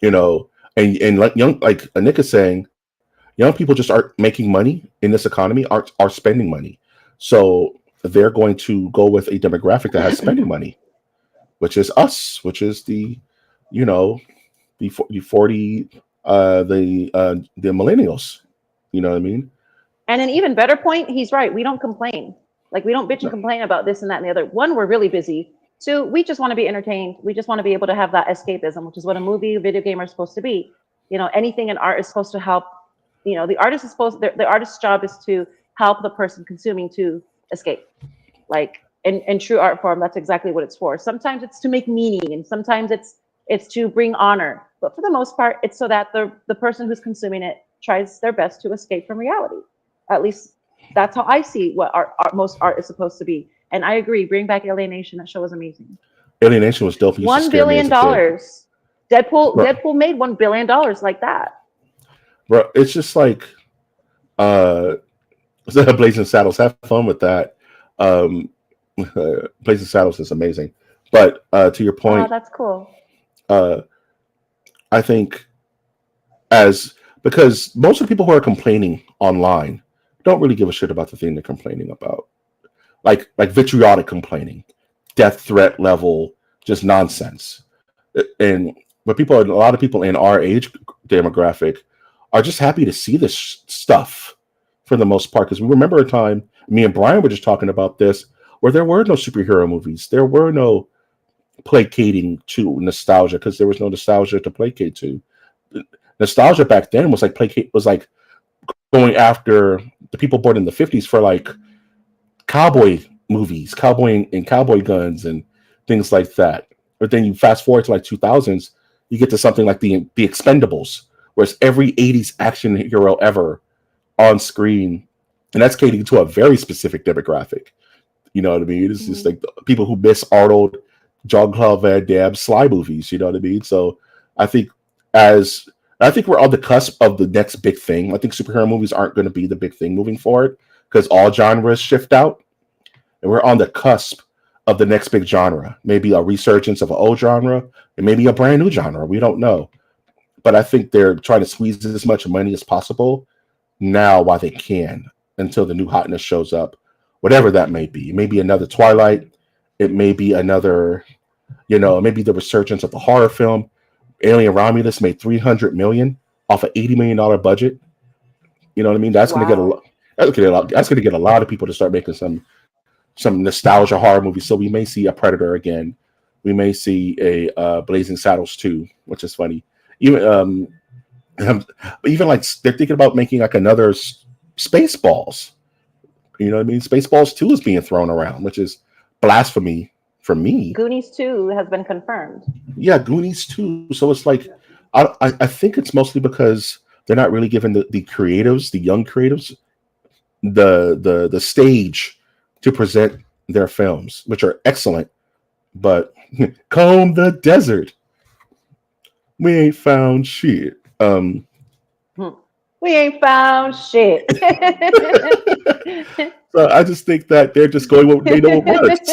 and like Nick is saying, young people just aren't making money in this economy, are spending money. So they're going to go with a demographic that has spending money, which is us, which is the millennials. You know what I mean? And an even better point, he's right. We don't complain. Like, we don't bitch and complain about this and that and the other. One, we're really busy. Two, we just want to be entertained. We just want to be able to have that escapism, which is what a movie, video game are supposed to be. Anything in art is supposed to help. The artist's job is to help the person consuming to escape. Like in true art form, that's exactly what it's for. Sometimes it's to make meaning, and sometimes it's to bring honor. But for the most part, it's so that the person who's consuming it tries their best to escape from reality. At least that's how I see what most art is supposed to be. And I agree. Bring back Alienation. That show was amazing. Alienation was dope. $1 billion. Deadpool made $1 billion like that. Bro, it's just like Blazing Saddles. Have fun with that. Blazing Saddles is amazing. But to your point, that's cool. I think because most of the people who are complaining online don't really give a shit about the thing they're complaining about. Like vitriolic complaining, death threat level, just nonsense. But a lot of people in our age demographic are just happy to see this stuff for the most part. Because we remember a time, me and Brian were just talking about this, where there were no superhero movies. There were no placating to nostalgia because there was no nostalgia to placate to. Nostalgia back then was like going after the people born in the 50s for like cowboy movies, cowboy guns and things like that. But then you fast forward to like 2000s, you get to something like the Expendables, where it's every 80s action hero ever on screen, and that's catering to a very specific demographic. You know what I mean? It's just like the people who miss Arnold, Jean-Claude Van Damme, Sly movies. You know what I mean? So I think we're on the cusp of the next big thing. I think superhero movies aren't going to be the big thing moving forward because all genres shift out, and we're on the cusp of the next big genre. Maybe a resurgence of an old genre, and maybe a brand new genre. We don't know. But I think they're trying to squeeze as much money as possible now while they can until the new hotness shows up, whatever that may be. It may be another Twilight. It may be another, maybe the resurgence of the horror film. Alien Romulus made $300 million off an $80 million budget. You know what I mean? That's going to get a lot. That's going to get a lot of people to start making some nostalgia horror movies. So we may see a Predator again. We may see a Blazing Saddles 2, which is funny. Even like they're thinking about making like another Spaceballs. You know what I mean? Spaceballs 2 is being thrown around, which is blasphemy for me. Goonies 2 has been confirmed. Yeah, Goonies 2. So it's like I think it's mostly because they're not really giving the creatives, the young creatives, the stage to present their films, which are excellent. But comb the desert. We ain't found shit. We ain't found shit. So I just think that they're just going what they know works.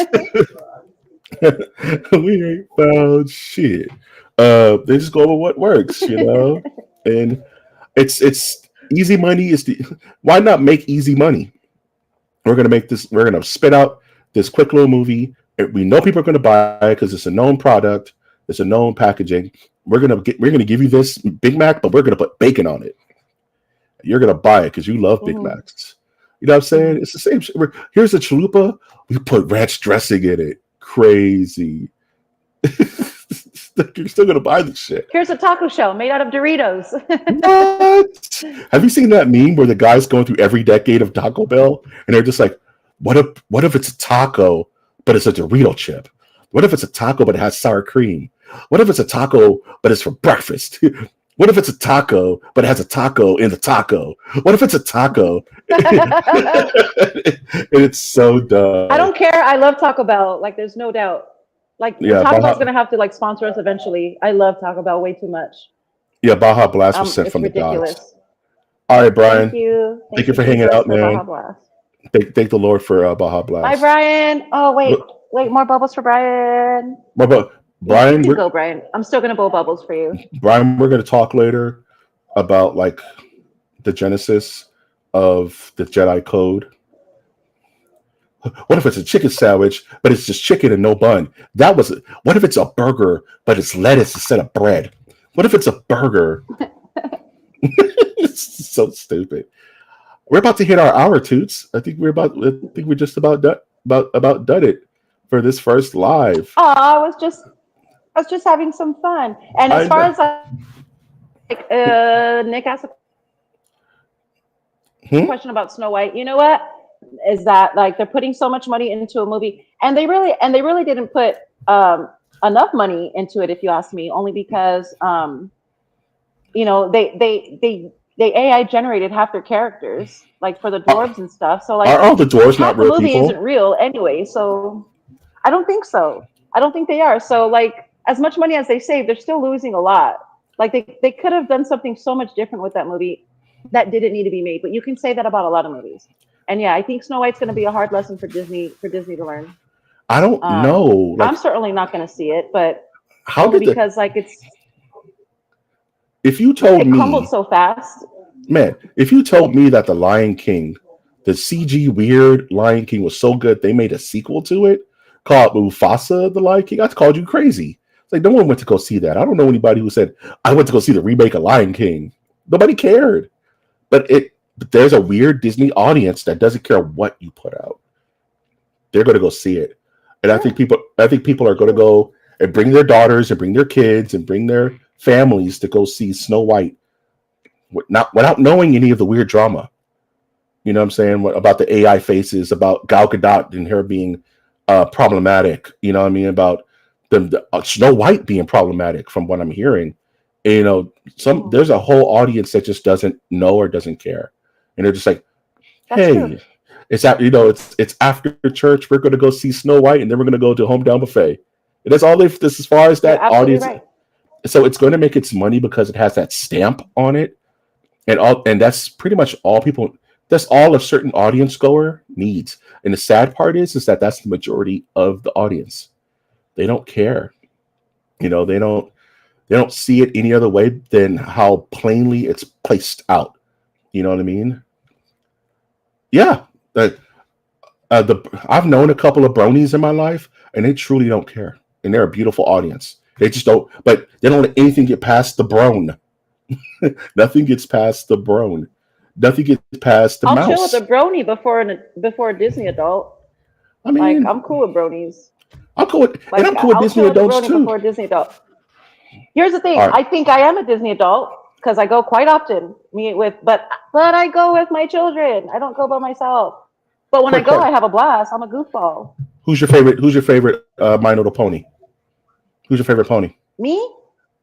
We ain't found shit. They just go with what works, And it's easy money why not make easy money? We're gonna spit out this quick little movie. We know people are gonna buy it because it's a known product, it's a known packaging. We're gonna give you this Big Mac, but we're gonna put bacon on it. You're gonna buy it because you love Big Macs. You know what I'm saying? It's the same shit. Here's a chalupa, we put ranch dressing in it. Crazy. You're still gonna buy this shit. Here's a taco shell made out of Doritos. What? Have you seen that meme where the guy's going through every decade of Taco Bell and they're just like, what if it's a taco but it's a Dorito chip? What if it's a taco but it has sour cream? What if it's a taco but it's for breakfast? What if it's a taco but it has a taco in the taco? What if it's a taco? It's so dumb. I don't care. I love Taco Bell. Like, there's no doubt. Like, Taco Bell's gonna have to like sponsor us eventually. I love Taco Bell way too much. Yeah, Baja Blast was sent from ridiculous. The dogs. All right, Brian. Thank you. Thank you for hanging out, man. Thank the Lord for Baja Blast. Bye, Brian. Oh, wait, more bubbles for Brian. Brian, go, Brian. I'm still gonna blow bubbles for you. Brian, we're gonna talk later about like the genesis of the Jedi Code. What if it's a chicken sandwich, but it's just chicken and no bun? What if it's a burger, but it's lettuce instead of bread? What if it's a burger? It's so stupid. We're about to hit our hour, Toots. I think we're just about done it for this first live. Oh, I was just having some fun. And as far as Nick asked a question about Snow White, you know what? Is that like they're putting so much money into a movie, and they really didn't put enough money into it, if you ask me, only because they AI generated half their characters, like for the dwarves and stuff. So like, are all the dwarves not real people? The movie isn't real anyway, so I don't think so. I don't think they are. So like, as much money as they save, they're still losing a lot. Like they could have done something so much different with that movie that didn't need to be made. But you can say that about a lot of movies. And yeah, I think Snow White's going to be a hard lesson for Disney to learn. I don't know. I'm certainly not going to see it, but because it's. If you told me, it crumbled so fast. Man, if you told me that the Lion King, the CG weird Lion King was so good, they made a sequel to it called Mufasa, the Lion King, I'd called you crazy. It's like no one went to go see that. I don't know anybody who said I went to go see the remake of Lion King. Nobody cared. But there's a weird Disney audience that doesn't care what you put out. They're going to go see it, and I think people are going to go and bring their daughters and bring their kids and bring their families to go see Snow White, without knowing any of the weird drama. You know what I'm saying? About the AI faces, about Gal Gadot and her being problematic. You know what I mean? About the Snow White being problematic, from what I'm hearing. And, there's a whole audience that just doesn't know or doesn't care. And they're just like, hey, it's after church. We're going to go see Snow White, and then we're going to go to Hometown Buffet. And that's all this as far as that audience. Right. So it's going to make its money because it has that stamp on it. And that's pretty much all people. That's all a certain audience goer needs. And the sad part is that that's the majority of the audience. They don't care. They don't see it any other way than how plainly it's placed out. You know what I mean? Yeah. I've known a couple of bronies in my life, and they truly don't care. And they're a beautiful audience. They just don't, but they don't let anything get past the brone. Nothing gets past the brone. Nothing gets past the I'll mouse. chill with a brony before a Disney adult. I mean, I'm cool with bronies. I'm cool with, and I'm cool with Disney adults too. Before a Disney adult. Here's the thing. Right. I think I am a Disney adult because I go quite often. But I go with my children. I don't go by myself. But when I go, I have a blast. I'm a goofball. Who's your favorite My Little Pony? Who's your favorite pony? Me?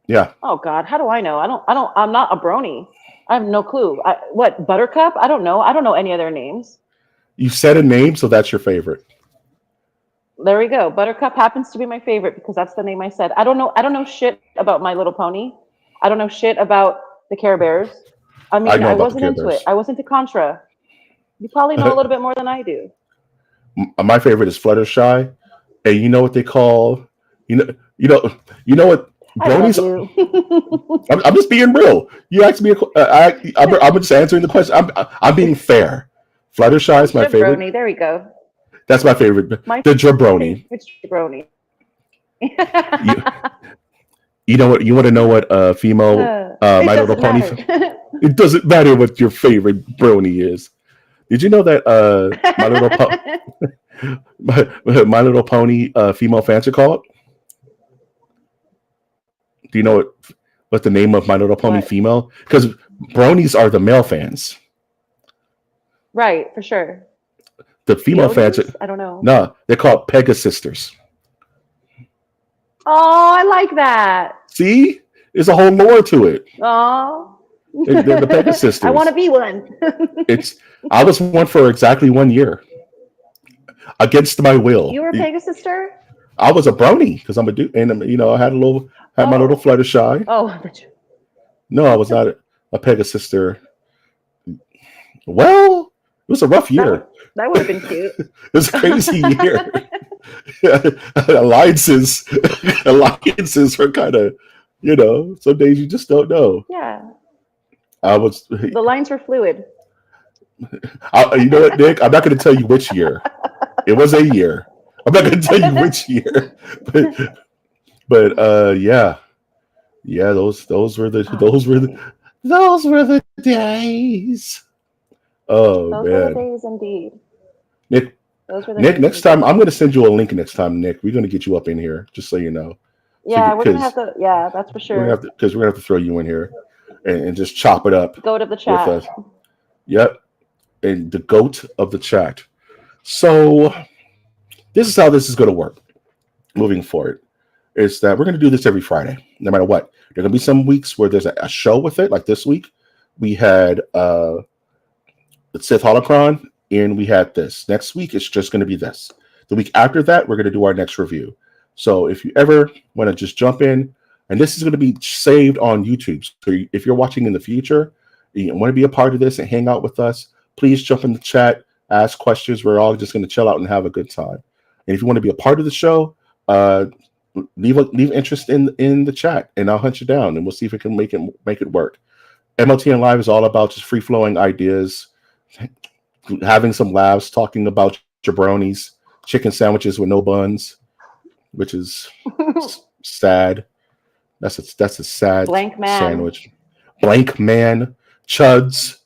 Yeah. Oh God, how do I know? I'm not a brony. I have no clue. What, Buttercup? I don't know. I don't know any of their names. You said a name, so that's your favorite. There we go. Buttercup happens to be my favorite because that's the name I said. I don't know shit about My Little Pony. I don't know shit about the Care Bears. I mean, I wasn't into it. I was into Contra. You probably know a little bit more than I do. My favorite is Fluttershy, and you know what they call you know what bronies. I'm just being real. You asked me. I'm just answering the question. I'm being fair. Fluttershy is my favorite. Brony, there we go. That's my favorite. The jabroni. It's jabroni. You know what? You want to know what female My Little Pony? It doesn't matter what your favorite brony is. Did you know that My Little Pony female fans are called? Do you know what the name of My Little Pony female? Because bronies are the male fans. Right, for sure. The female fans, I don't know. No, they're called Pegasisters. Oh, I like that. See? There's a whole lore to it. Oh. They're the Pegasisters. I want to be one. I was one for exactly 1 year. Against my will. You were a Pegasister? I was a brony because I'm a dude, and I had my little Fluttershy. Oh, no, I was not a Pegasister. Well, it was a rough year. That would have been cute. It was a crazy year. Alliances were kind of, some days you just don't know. Yeah. The lines were fluid. You know what, Nick? I'm not going to tell you which year. It was a year. I'm not going to tell you which year. But yeah, those were the days. Oh, those man. were the days indeed. Nick, next time I'm going to send you a link next time, Nick. We're going to get you up in here, just so you know. Yeah, we're going to have to. Yeah, that's for sure. Because we're going to have to throw you in here and just chop it up. Goat of the chat. Yep. And the goat of the chat. So this is how this is going to work moving forward. Is that we're going to do this every Friday, no matter what. There are going to be some weeks where there's a show with it, like this week. We had the Sith Holocron, and we had this. Next week, it's just going to be this. The week after that, we're going to do our next review. So if you ever want to just jump in, and this is going to be saved on YouTube. So if you're watching in the future, you want to be a part of this and hang out with us, please jump in the chat, ask questions. We're all just going to chill out and have a good time. And if you want to be a part of the show, leave interest in the chat, and I'll hunt you down, and we'll see if we can make it work. MLTN Live is all about just free flowing ideas, having some laughs, talking about jabronis, chicken sandwiches with no buns, which is sad. That's a sad Blank man. Sandwich. Blank man, chuds,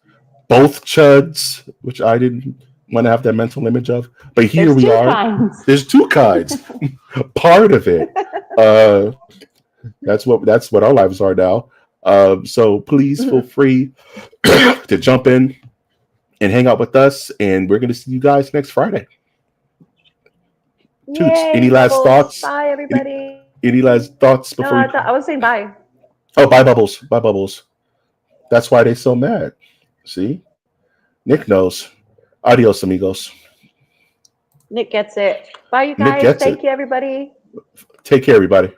both chuds, which I didn't want to have that mental image of. But here we are. Kinds. There's two kinds. Part of it. That's what our lives are now. So please feel free to jump in and hang out with us, and we're going to see you guys next Friday. Toots, any last thoughts? Bye, everybody. Any last thoughts before? I was saying bye. Oh, bye, Bubbles. Bye, Bubbles. That's why they're so mad. See? Nick knows. Adios, amigos. Nick gets it. Bye, you guys. Thank you, everybody. Take care, everybody.